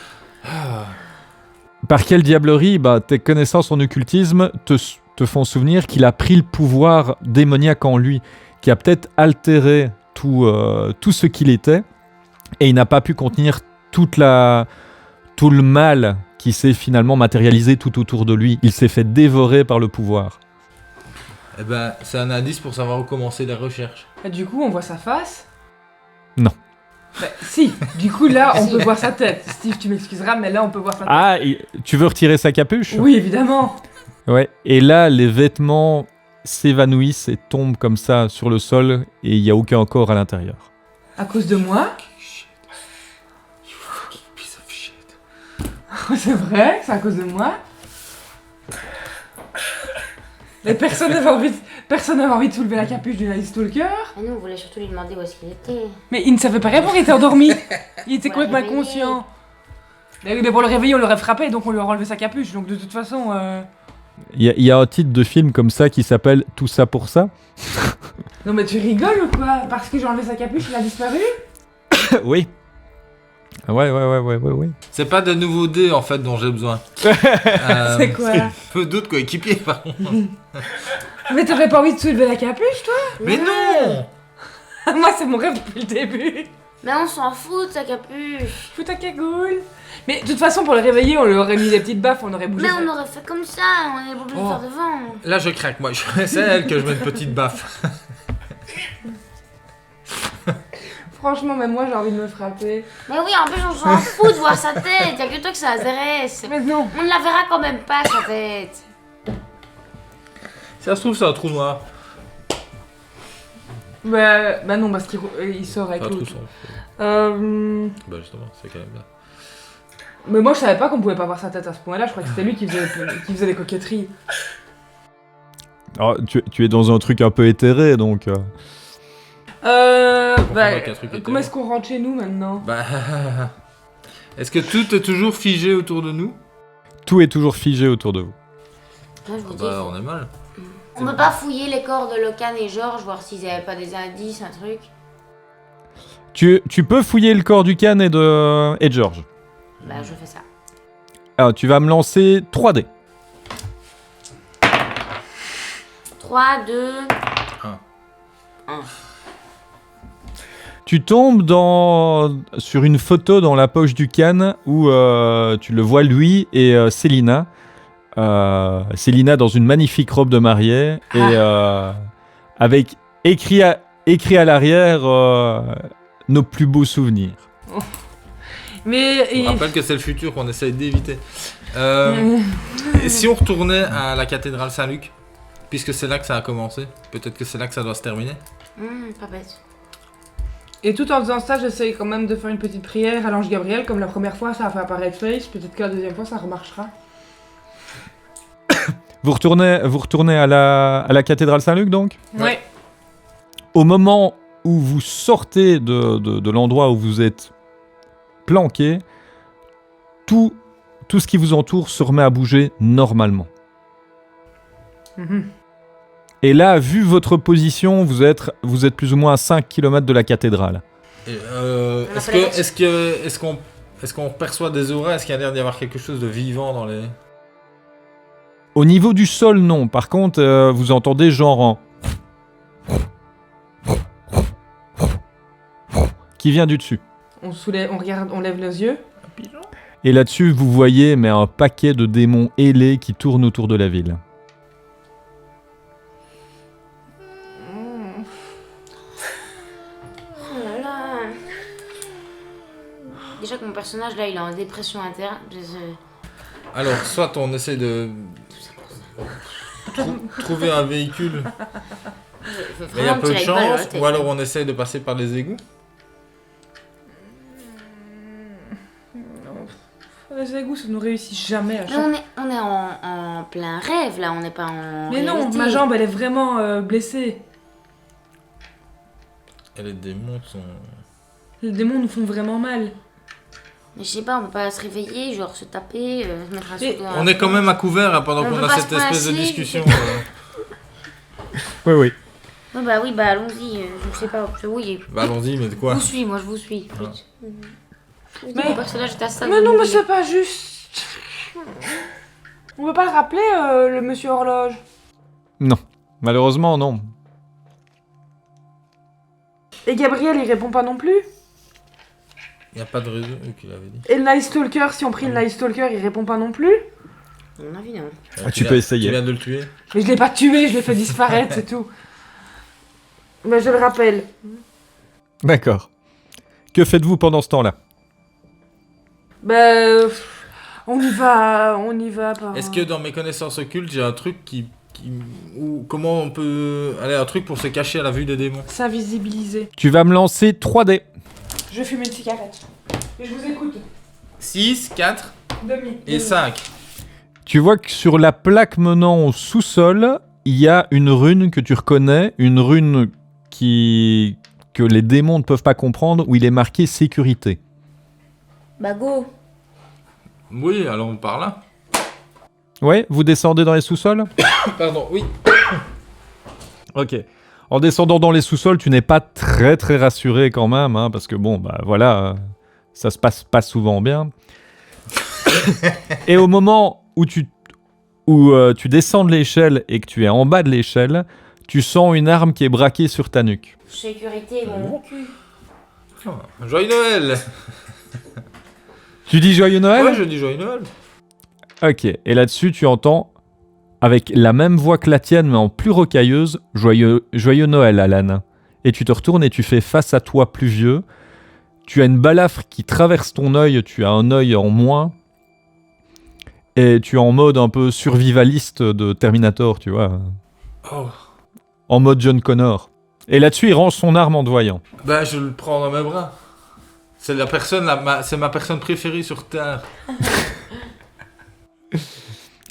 Par quelle diablerie, bah, tes connaissances en occultisme te font souvenir qu'il a pris le pouvoir démoniaque en lui, qui a peut-être altéré tout ce qu'il était, et il n'a pas pu contenir tout le mal qui s'est finalement matérialisé tout autour de lui. Il s'est fait dévorer par le pouvoir. Eh ben, c'est un indice pour savoir où commencer les recherches. Et du coup on voit sa face. Non. Ben, si, du coup là on peut voir sa tête. Steve tu m'excuseras mais là on peut voir sa tête. Ah, tu veux retirer sa capuche ? Oui évidemment. Ouais. Et là, les vêtements s'évanouissent et tombent comme ça sur le sol, et il n'y a aucun corps à l'intérieur. À cause de moi. You fucking piece of shit. C'est vrai, c'est à cause de moi. Mais personne n'avait envie de soulever la capuche du Night Stalker. Et nous, on voulait surtout lui demander où est-ce qu'il était. Mais il ne savait pas répondre, il était endormi. Il était Pour le complètement réveiller. inconscient. Mais oui, mais pour le réveiller, on l'aurait frappé, donc on lui aurait enlevé sa capuche. Donc de toute façon, Il y a un titre de film comme ça qui s'appelle Tout ça pour ça. non mais tu rigoles ou quoi? Parce que j'ai enlevé sa capuche, il a disparu? Oui. Ouais. C'est pas de nouveaux dés en fait dont j'ai besoin. C'est quoi? Peu d'autres coéquipiers par contre. Mais t'aurais pas envie de soulever la capuche, toi? Mais non. Moi, c'est mon rêve depuis le début. Mais on s'en fout de sa capuche. Fous ta cagoule. Mais de toute façon, pour le réveiller, on lui aurait mis des petites baffes, on aurait bougé. Mais sa- on aurait fait comme ça, on est obligé de Oh. faire devant. Là je craque moi. C'est elle que je mets une petite baffe. Franchement, même moi, j'ai envie de me frapper. Mais oui, en plus, on s'en fout de voir sa tête. Y'a que toi que ça intéresse. Mais non. On ne la verra quand même pas, sa tête. Si ça se trouve c'est un trou noir. Bah non, parce qu'il il sort avec Un trou l'autre. sombre. Bah justement, c'est quand même bien. Mais moi, je savais pas qu'on pouvait pas voir sa tête à ce point-là. Je crois que c'était lui qui faisait des coquetteries. Alors, tu es dans un truc un peu éthéré, donc... Bah, avec un truc comment éthéré. est-ce qu'on rentre chez nous maintenant? Bah. Est-ce que tout est toujours figé autour de nous? Tout est toujours figé autour de vous. Moi, je vous dis, Bah on est mal. on peut pas fouiller les corps de Locan et Georges, voir s'ils avaient pas des indices, un truc. Tu peux fouiller le corps du Can et de George. Bah, je fais ça. Alors, tu vas me lancer 3D. 3, 2, Tu tombes sur une photo dans la poche du Khan où tu le vois lui et Célina. Célina dans une magnifique robe de mariée et avec écrit à l'arrière nos plus beaux souvenirs. Mais Je rappelle que c'est le futur qu'on essaye d'éviter. Et si on retournait à la cathédrale Saint-Luc, puisque c'est là que ça a commencé, peut-être que c'est là que ça doit se terminer. Pas bête. Et tout en faisant ça, j'essaye quand même de faire une petite prière à l'ange Gabriel, comme la première fois ça a fait apparaître Face, peut-être que la deuxième fois ça remarchera. Vous retournez à la cathédrale Saint-Luc donc ? Ouais. Au moment où vous sortez de l'endroit où vous êtes planqué, tout ce qui vous entoure se remet à bouger normalement. Et là, vu votre position, vous êtes plus ou moins à 5 km de la cathédrale. Et, est-ce qu'on perçoit des auras? Est-ce qu'il y a l'air d'y avoir quelque chose de vivant dans les... Au niveau du sol, non. Par contre, vous entendez genre un... qui vient du dessus. On regarde, on lève les yeux. Et là-dessus, vous voyez un paquet de démons ailés qui tournent autour de la ville. Oh là là. Déjà que mon personnage là il est en dépression interne. Alors, soit on essaie de trouver un véhicule, mais il y a peu de chance, ou alors on essaie de passer par les égouts. Les égouts, ça nous réussit jamais à chaque fois. On est en plein rêve là, on n'est pas en. Mais non, réalité. ma jambe elle est vraiment blessée. Et les démons sont... Les démons nous font vraiment mal. Mais je sais pas, on peut pas se réveiller, genre se taper, se mettre un Mais soude. On est quand même à couvert hein, pendant On qu'on peut a pas cette se prendre espèce un de slip. discussion. Oui. Oui, bah allons-y, je sais pas, oui. Bah allons-y, mais de quoi? Moi je vous suis. Vite. Mais- Mon personnage est à ça. Mais non, mais c'est pas juste. On peut pas le rappeler, le monsieur horloge. Non. Malheureusement, non. Et Gabriel, il répond pas non plus. Il n'y a pas de raison qu'il avait dit. Et le Night Stalker, si on prie le Night Stalker, il répond pas non plus. À mon avis, non. Tu peux essayer. Tu viens de le tuer. Mais je l'ai pas tué, je l'ai fait disparaître, c'est tout. Mais je le rappelle. D'accord. Que faites-vous pendant ce temps-là ? On y va par... Est-ce que dans mes connaissances occultes, j'ai un truc ou comment on peut... Allez, un truc pour se cacher à la vue des démons? S'invisibiliser. Tu vas me lancer 3 dés. Je fume une cigarette. Et je vous écoute. 6, 4 Demi. et 5. Tu vois que sur la plaque menant au sous-sol, il y a une rune que tu reconnais, une rune que les démons ne peuvent pas comprendre, où il est marqué sécurité. Bah go. Oui, allons par là. Ouais, vous descendez dans les sous-sols ? Pardon, oui. Ok. En descendant dans les sous-sols, tu n'es pas très très rassuré quand même, hein, parce que bon, bah voilà, ça se passe pas souvent bien. Et au moment où tu descends de l'échelle et que tu es en bas de l'échelle, tu sens une arme qui est braquée sur ta nuque. Sécurité, mon cul. Oh, Joyeux Noël. Tu dis joyeux Noël ? Ouais, je dis Joyeux Noël. Ok, et là-dessus, tu entends, avec la même voix que la tienne, mais en plus rocailleuse, joyeux Noël, Alan. Et tu te retournes et tu fais face à toi plus vieux. Tu as une balafre qui traverse ton œil, tu as un œil en moins. Et tu es en mode un peu survivaliste de Terminator, tu vois. Oh. En mode John Connor. Et là-dessus, il range son arme en te voyant. Bah, je le prends dans mes bras. C'est c'est ma personne préférée sur Terre.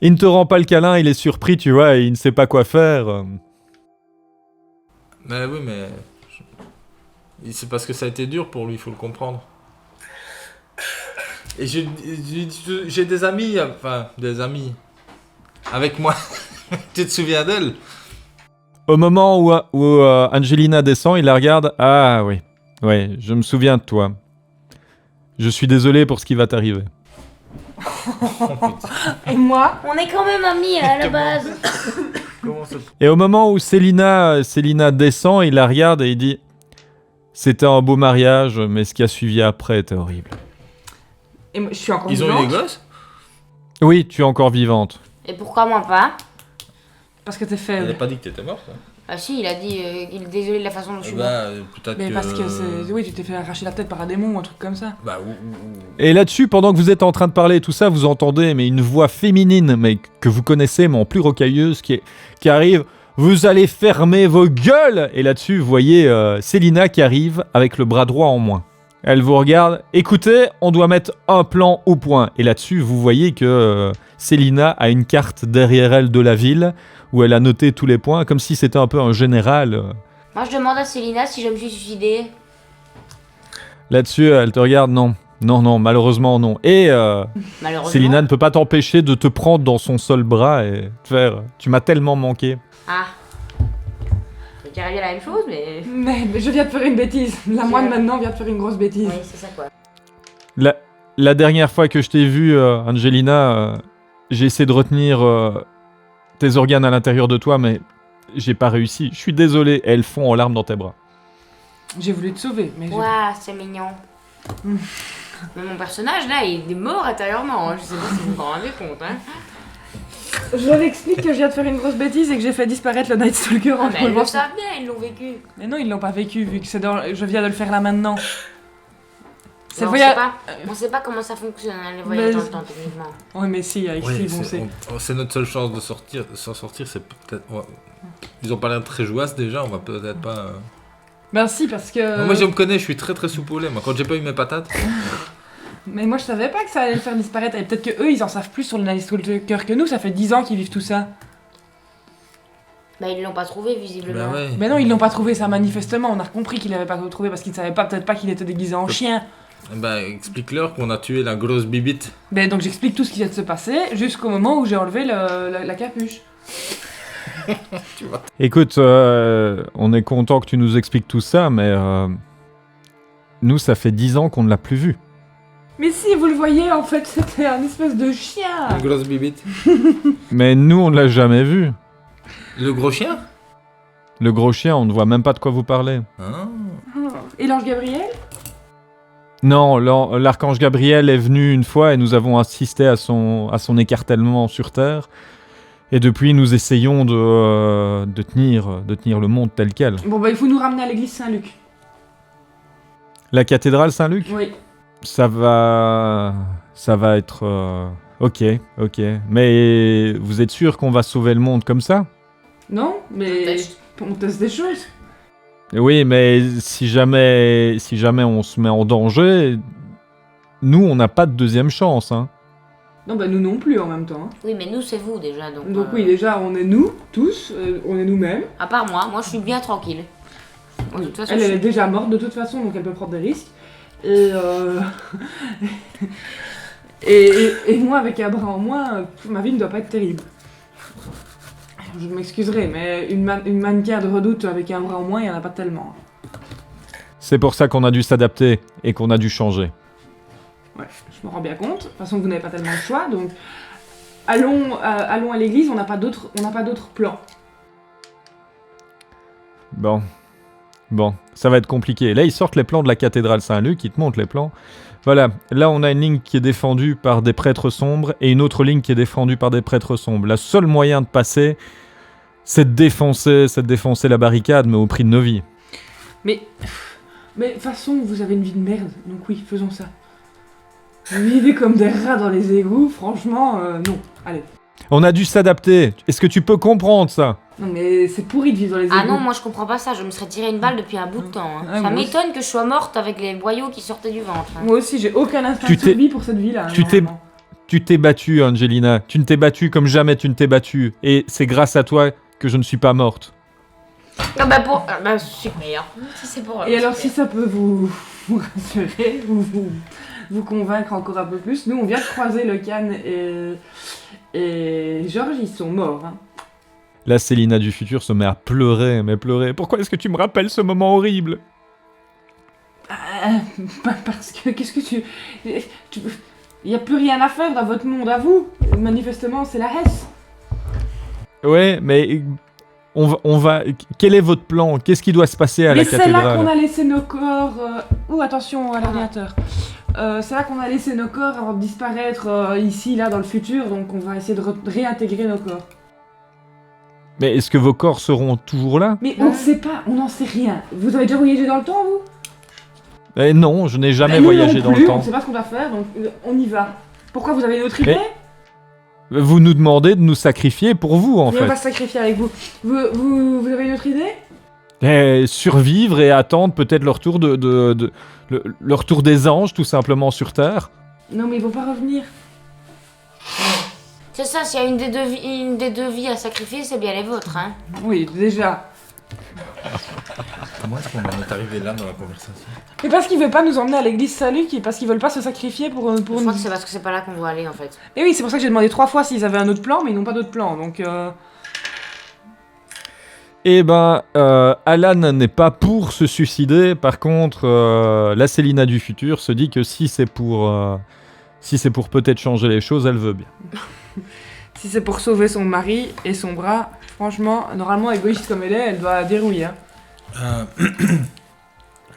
Il ne te rend pas le câlin, il est surpris, tu vois, et il ne sait pas quoi faire. Mais oui, mais... C'est parce que ça a été dur pour lui, il faut le comprendre. Et j'ai des amis, avec moi. Tu te souviens d'elle? Au moment où Angelina descend, il la regarde. Ah oui, ouais, je me souviens de toi. Je suis désolé pour ce qui va t'arriver. Et moi? On est quand même amis à la base. Comment ça... Et au moment où Célina descend, il la regarde et il dit « C'était un beau mariage, mais ce qui a suivi après était horrible. Et moi, je suis encore Ils ont eu vivante, des gosses ?» Oui, tu es encore vivante. Et pourquoi moi pas? parce que t'es Elle faible. n'a pas dit que t'étais morte. Hein. Ah si, il a dit qu'il est désolé de la façon dont je suis morte. Peut-être Mais que... parce que c'est... Oui, tu t'es fait arracher la tête par un démon ou un truc comme ça. Bah, Et là-dessus, pendant que vous êtes en train de parler et tout ça, vous entendez mais une voix féminine, mais que vous connaissez, mais en plus rocailleuse, qui arrive. Vous allez fermer vos gueules. Et là-dessus, vous voyez Célina qui arrive avec le bras droit en moins. Elle vous regarde. Écoutez, on doit mettre un plan au point. Et là-dessus, vous voyez que Célina a une carte derrière elle de la ville où elle a noté tous les points, comme si c'était un peu un général. Moi je demande à Célina si je me suis suicidée. Là-dessus, elle te regarde. Non, malheureusement non. Et Malheureusement. Célina ne peut pas t'empêcher de te prendre dans son seul bras et te faire. Tu m'as tellement manqué. Ah. C'est carrément la même chose, mais... Mais je viens de faire une bêtise. La moine maintenant vient de faire une grosse bêtise. Oui, c'est ça quoi. La dernière fois que je t'ai vu, Angelina, j'ai essayé de retenir tes organes à l'intérieur de toi, mais j'ai pas réussi. Je suis désolé. Et elles fond en larmes dans tes bras. J'ai voulu te sauver, mais... Ouah, c'est mignon. Mm. Mais mon personnage là, il est mort intérieurement. Hein. Je sais pas si vous vous en rendez compte. Hein. Je leur explique que je viens de faire une grosse bêtise et que j'ai fait disparaître le Night Stalker Ah, en mais elles relevant le ça. savent bien, ils l'ont vécu. Mais non, ils l'ont pas vécu vu que c'est dans... je viens de le faire là maintenant. C'est Non, le voyage... on sait pas comment ça fonctionne, hein, les voyages dans le temps, techniquement. Oui, mais si, avec Oui, Steve, on sait. c'est notre seule chance de s'en sortir, c'est peut-être... Ils ont pas l'air très jouasses déjà, on va peut-être pas... Ben si, parce que... Moi je me connais, je suis très très soupe au lait, moi quand j'ai pas eu mes patates... Mais moi je savais pas que ça allait le faire disparaître. Et peut-être que eux ils en savent plus sur le Night Stalker que nous, ça fait 10 ans qu'ils vivent tout ça. Bah, ils l'ont pas trouvé, visiblement. Bah ouais. Mais non, ils l'ont pas trouvé ça manifestement. On a compris qu'ils l'avaient pas trouvé parce qu'ils savaient pas, peut-être pas qu'il était déguisé en chien. Bah explique-leur qu'on a tué la grosse bibite. Ben donc j'explique tout ce qui vient de se passer jusqu'au moment où j'ai enlevé la capuche. Tu vois. Écoute, on est content que tu nous expliques tout ça, mais nous, ça fait 10 ans qu'on ne l'a plus vu. Mais si, vous le voyez, en fait, c'était un espèce de chien. Une grosse bibite. Mais nous, on ne l'a jamais vu. Le gros chien? Le gros chien, on ne voit même pas de quoi vous parlez. Ah. Et l'ange Gabriel? Non, l'archange Gabriel est venu une fois et nous avons assisté à son écartèlement sur Terre. Et depuis, nous essayons de tenir le monde tel quel. Bon bah il faut nous ramener à l'église Saint-Luc. La cathédrale Saint-Luc, Oui. ça va être... Ok. Mais vous êtes sûr qu'on va sauver le monde comme ça? Non, mais Teste. on teste des choses. Oui, mais si jamais on se met en danger, nous, on n'a pas de deuxième chance, hein. Non bah nous non plus en même temps. Hein. Oui, mais nous, c'est vous déjà, donc... Donc oui, déjà on est nous, tous, on est nous-mêmes. À part moi je suis bien tranquille. Bon, de toute façon, Elle, je elle est suis- déjà morte de toute façon, donc elle peut prendre des risques. Et et moi, avec un bras en moins, ma vie ne doit pas être terrible. Je m'excuserai, mais une mannequin de redoute avec un bras en moins, il n'y en a pas tellement. C'est pour ça qu'on a dû s'adapter et qu'on a dû changer. Ouais, je me rends bien compte. De toute façon, vous n'avez pas tellement le choix, donc allons à l'église, on n'a pas d'autres plans. Bon, ça va être compliqué. Là, ils sortent les plans de la cathédrale Saint-Luc, ils te montrent les plans. Voilà, là, on a une ligne qui est défendue par des prêtres sombres et une autre ligne qui est défendue par des prêtres sombres. Le seul moyen de passer, c'est de défoncer la barricade, mais au prix de nos vies. Mais de toute façon, vous avez une vie de merde, donc oui, faisons ça. Vous vivez comme des rats dans les égouts, franchement, non. Allez. On a dû s'adapter. Est-ce que tu peux comprendre ça? Non mais c'est pourri de vivre dans les égouts. Ah non, moi je comprends pas ça, je me serais tiré une balle depuis un bout de temps. Hein. Ah, Ça moi m'étonne que je sois morte avec les boyaux qui sortaient du ventre. Hein. Moi aussi, j'ai aucun instinct Tu de survie pour cette vie-là. tu t'es- normalement. Tu t'es battue, Angelina. Tu ne t'es battue comme jamais tu ne t'es battue. Et c'est grâce à toi que je ne suis pas morte. Ah bah super. Si c'est pour... Et alors, super. si ça peut vous rassurer, vous convaincre encore un peu plus, nous on vient de croiser le Can et Georges, ils sont morts. Hein. Là, Célina du futur se met à pleurer, mais pleurer. Pourquoi est-ce que tu me rappelles ce moment horrible? Parce que, qu'est-ce que tu... Il n'y a plus rien à faire dans votre monde à vous. Manifestement, c'est la Hesse. Ouais, mais on va. Quel est votre plan? Qu'est-ce qui doit se passer à Mais la c'est là cathédrale? qu'on a laissé nos corps. Ouh, attention à l'ordinateur. C'est là qu'on a laissé nos corps avant de disparaître ici, là, dans le futur. Donc on va essayer de réintégrer nos corps. Mais est-ce que vos corps seront toujours là? Mais on ne sait pas, on n'en sait rien. Vous avez déjà voyagé dans le temps, vous? Non, je n'ai jamais Nous voyagé non dans plus, le temps. On ne sait pas ce qu'on va faire, donc on y va. Pourquoi vous avez une autre idée? Vous nous demandez de nous sacrifier pour vous, en Mais on va fait. se sacrifier avec vous. Vous avez une autre idée? Survivre et attendre peut-être le retour le retour des anges, tout simplement, sur Terre. Non, mais ils vont pas revenir. C'est ça, s'il y a une des deux vies à sacrifier, c'est bien les vôtres, hein. Oui, déjà. Comment est-ce qu'on en est arrivé là dans la conversation? Mais parce qu'ils veulent pas nous emmener à l'église Salut, parce qu'ils veulent pas se sacrifier pour Je nous. crois que c'est parce que c'est pas là qu'on doit aller, en fait. Et oui, c'est pour ça que j'ai demandé 3 fois s'ils avaient un autre plan, mais ils n'ont pas d'autre plan, donc Eh ben, Alan n'est pas pour se suicider. Par contre, la Célina du futur se dit que si c'est pour peut-être changer les choses, elle veut bien. si c'est pour sauver son mari et son bras, franchement, normalement égoïste comme elle doit dérouiller. Hein.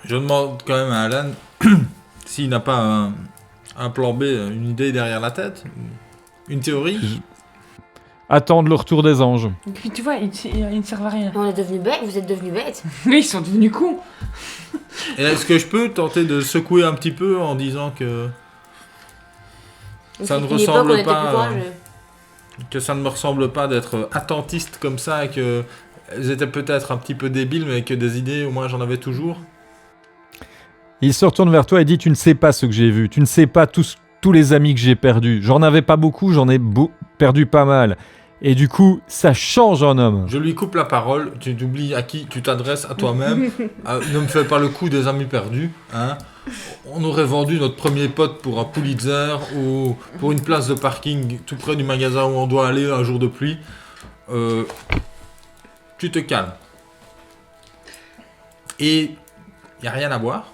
Je demande quand même à Alan s'il n'a pas un plan B, une idée derrière la tête, une théorie. Attendre le retour des anges. Et puis tu vois, ils ne servent à rien. On est devenus bêtes, vous êtes devenus bêtes. Oui, ils sont devenus cons. Et est-ce que je peux tenter de secouer un petit peu en disant que ça ne Une époque, on ressemble était pas, plus courageux. que ça ne me ressemble pas d'être attentiste comme ça, et que elles étaient peut-être un petit peu débiles, mais que des idées, au moins j'en avais toujours. Il se retourne vers toi et dit: tu ne sais pas ce que j'ai vu, tu ne sais pas tous les amis que j'ai perdus. J'en avais pas beaucoup, j'en ai perdu pas mal. Et du coup, ça change un homme. Je lui coupe la parole, tu t'oublies à qui tu t'adresses, à toi-même. Ne me fais pas le coup des amis perdus. Hein. On aurait vendu notre premier pote pour un Pulitzer ou pour une place de parking tout près du magasin où on doit aller un jour de pluie. Tu te calmes. Et il n'y a rien à boire.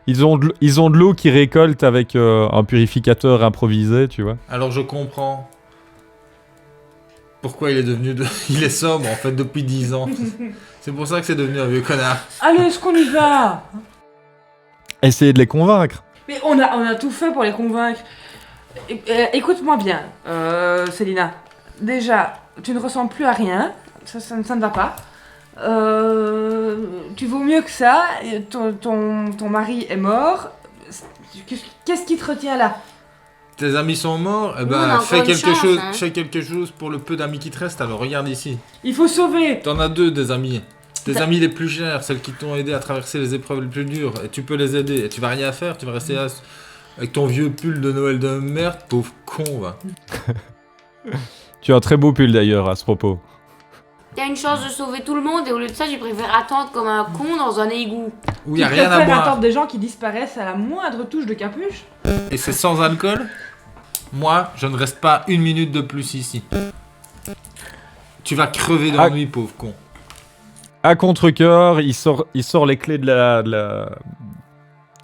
Ils ont de l'eau qu'ils récoltent avec un purificateur improvisé, tu vois. Alors je comprends pourquoi il est devenu... Il est sobre en fait depuis 10 ans. C'est pour ça que c'est devenu un vieux connard. Allez, est-ce qu'on y va? Essayez de les convaincre. Mais on a tout fait pour les convaincre. Écoute-moi bien, Célina. Déjà, tu ne ressembles plus à rien. Ça ne va pas. Tu vaux mieux que ça. Ton mari est mort. Qu'est-ce qui te retient là? Tes amis sont morts, eh Nous, ben, on a encore une chance, hein. fais quelque chose pour le peu d'amis qui te restent. Alors regarde ici. Il faut sauver. T'en as 2 des amis. Tes amis les plus chers, celles qui t'ont aidé à traverser les épreuves les plus dures. Et tu peux les aider. Et tu vas rien faire, tu vas rester là avec ton vieux pull de Noël de merde, pauvre con, va. Tu as un très beau pull d'ailleurs à ce propos. Il y a une chance de sauver tout le monde et au lieu de ça, je préfère attendre comme un con dans un égout. Où il y a Tu rien à préfères boire. attendre des gens qui disparaissent à la moindre touche de capuche? Et c'est sans alcool. Moi, je ne reste pas une minute de plus ici. Tu vas crever d'ennui, pauvre con. À contre-cœur, il sort les clés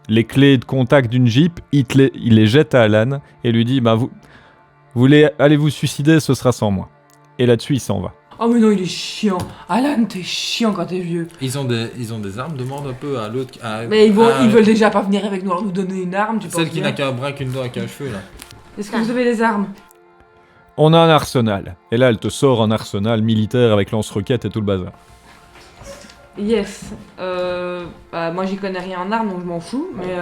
les clés de contact d'une Jeep, il les jette à Alan et lui dit: bah, vous voulez aller vous suicider, ce sera sans moi. Et là-dessus, il s'en va. Oh mais non, il est chiant. Alan, t'es chiant quand t'es vieux. Ils ont des armes, demande un peu à l'autre. Mais ils veulent déjà pas venir avec nous, alors nous donner une arme, tu penses Celle qui bien? n'a qu'un bras, qu'une dent et qu'un cheveu, là. Est-ce que vous avez des armes? On a un arsenal. Et là, elle te sort un arsenal militaire avec lance-roquettes et tout le bazar. Yes. Moi j'y connais rien en armes, donc je m'en fous, mais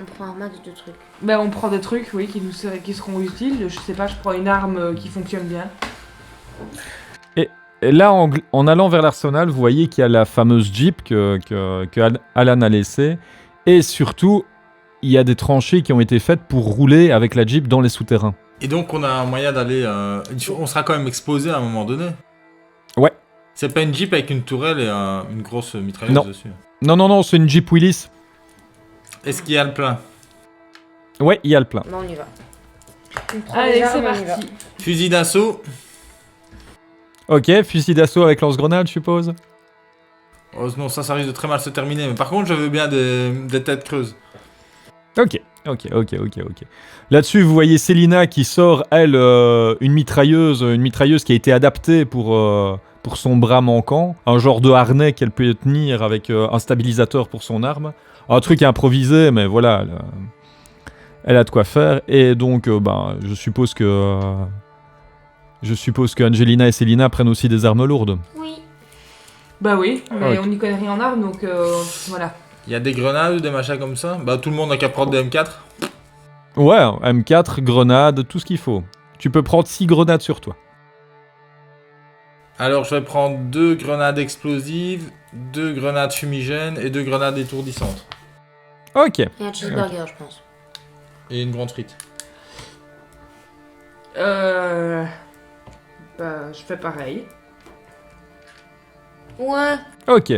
On prend un max de trucs. on prend des trucs, oui, qui seront utiles. Je sais pas, je prends une arme qui fonctionne bien. Et là, en allant vers l'arsenal, vous voyez qu'il y a la fameuse Jeep que Alan a laissée. Et surtout, il y a des tranchées qui ont été faites pour rouler avec la Jeep dans les souterrains. Et donc, on a un moyen d'aller. On sera quand même exposé à un moment donné. Ouais. C'est pas une Jeep avec une tourelle et une grosse mitrailleuse Non. dessus. Non, c'est une Jeep Willys. Est-ce qu'il y a le plein? Ouais, il y a le plein. Bon, on y va. Allez, c'est parti. Fusil d'assaut. Ok, fusil d'assaut avec lance-grenade, je suppose. Oh non, ça risque de très mal se terminer. Mais par contre, je veux bien des têtes creuses. Ok. Là-dessus, vous voyez Célina qui sort, elle, une mitrailleuse qui a été adaptée pour son bras manquant, un genre de harnais qu'elle peut tenir avec un stabilisateur pour son arme. Un truc improvisé, mais voilà, elle a de quoi faire. Et donc, je suppose que Angelina et Célina prennent aussi des armes lourdes. Oui. Bah oui, mais Ok. on n'y connaît rien en armes, donc voilà. Il y a des grenades ou des machins comme ça? Bah tout le monde n'a qu'à prendre des M4. Ouais, M4, grenades, tout ce qu'il faut. Tu peux prendre 6 grenades sur toi. Alors je vais prendre 2 grenades explosives, 2 grenades fumigènes et 2 grenades étourdissantes. Ok. Et un cheeseburger, je pense. Et une grande frite. Bah, je fais pareil. Ouais. Ok.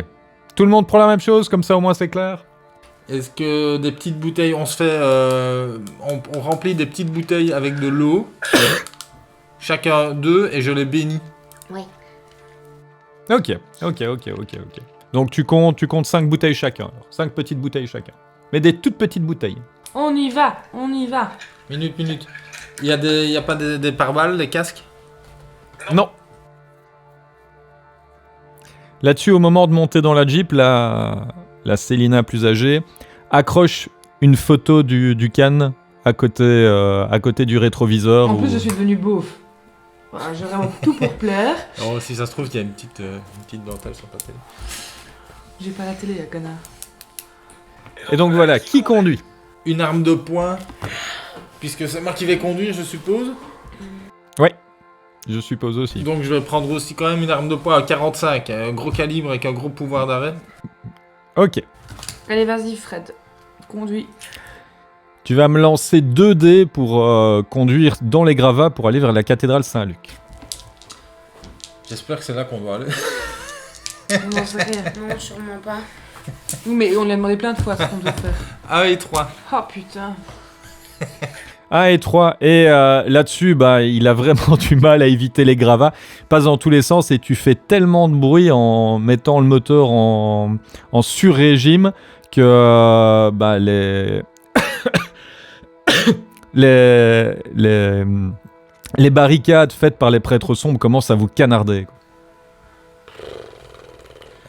Tout le monde prend la même chose, comme ça au moins c'est clair. Est-ce que des petites bouteilles, on se fait... on remplit des petites bouteilles avec de l'eau. Chacun 2 et je les bénis. Oui. Ok. Donc tu comptes 5 bouteilles chacun. 5 petites bouteilles chacun. Mais des toutes petites bouteilles. On y va. Minute. Il y a pas des pare-balles, des casques? Non. Là-dessus, au moment de monter dans la Jeep, la Célina plus âgée accroche une photo du Cannes à côté du rétroviseur. En où- plus, je suis devenue beauf. Voilà, j'ai vraiment tout pour plaire. Alors si ça se trouve, il y a une petite dentelle sur ta télé. J'ai pas la télé, la connard. Et donc voilà, qui conduit? Une arme de poing, puisque c'est moi qui vais conduire, je suppose. Je suppose aussi. Donc je vais prendre aussi quand même une arme de poing à 45, un gros calibre avec un gros pouvoir d'arrêt. Ok. Allez, vas-y, Fred. Conduis. Tu vas me lancer 2 dés pour conduire dans les gravats pour aller vers la cathédrale Saint-Luc. J'espère que c'est là qu'on doit aller. On n'en sait rien. Non, sûrement pas. Oui, mais on l'a demandé plein de fois ce qu'on doit faire. Ah et 3. Oh putain. 1 et 3. Et là-dessus, il a vraiment du mal à éviter les gravats. Passe dans tous les sens et tu fais tellement de bruit en mettant le moteur en sur-régime que les barricades faites par les prêtres sombres commencent à vous canarder.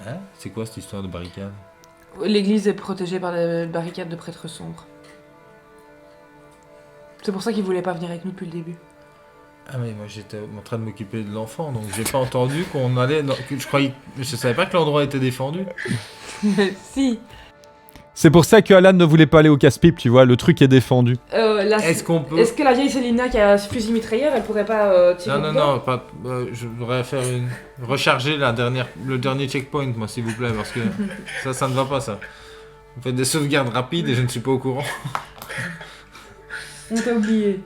Hein? C'est quoi cette histoire de barricade? L'église est protégée par les barricades de prêtres sombres. C'est pour ça qu'ils voulaient pas venir avec nous depuis le début. Ah mais moi j'étais en train de m'occuper de l'enfant, donc j'ai pas entendu qu'on allait... Je savais pas que l'endroit était défendu. Si. C'est pour ça que Alan ne voulait pas aller au casse-pipe, tu vois, le truc est défendu. Est-ce qu'on peut... Est-ce que la vieille Célina qui a ce fusil mitrailleur, elle pourrait pas tirer dedans Non, pas... je voudrais faire une... Recharger le dernier checkpoint, moi, s'il vous plaît, parce que ça ne va pas, ça. Vous faites des sauvegardes rapides et je ne suis pas au courant. On t'a oublié.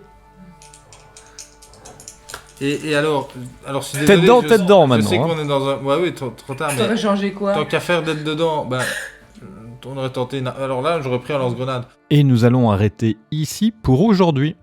Et alors je suis T'es désolé, dedans, je t'es sais- dedans Je sais maintenant, qu'on est dans un... Ouais, oui, trop tard, mais... T'aurais changé quoi? Tant qu'à faire d'être dedans, on aurait tenté... Alors là, j'aurais pris un lance-grenade. Et nous allons arrêter ici pour aujourd'hui.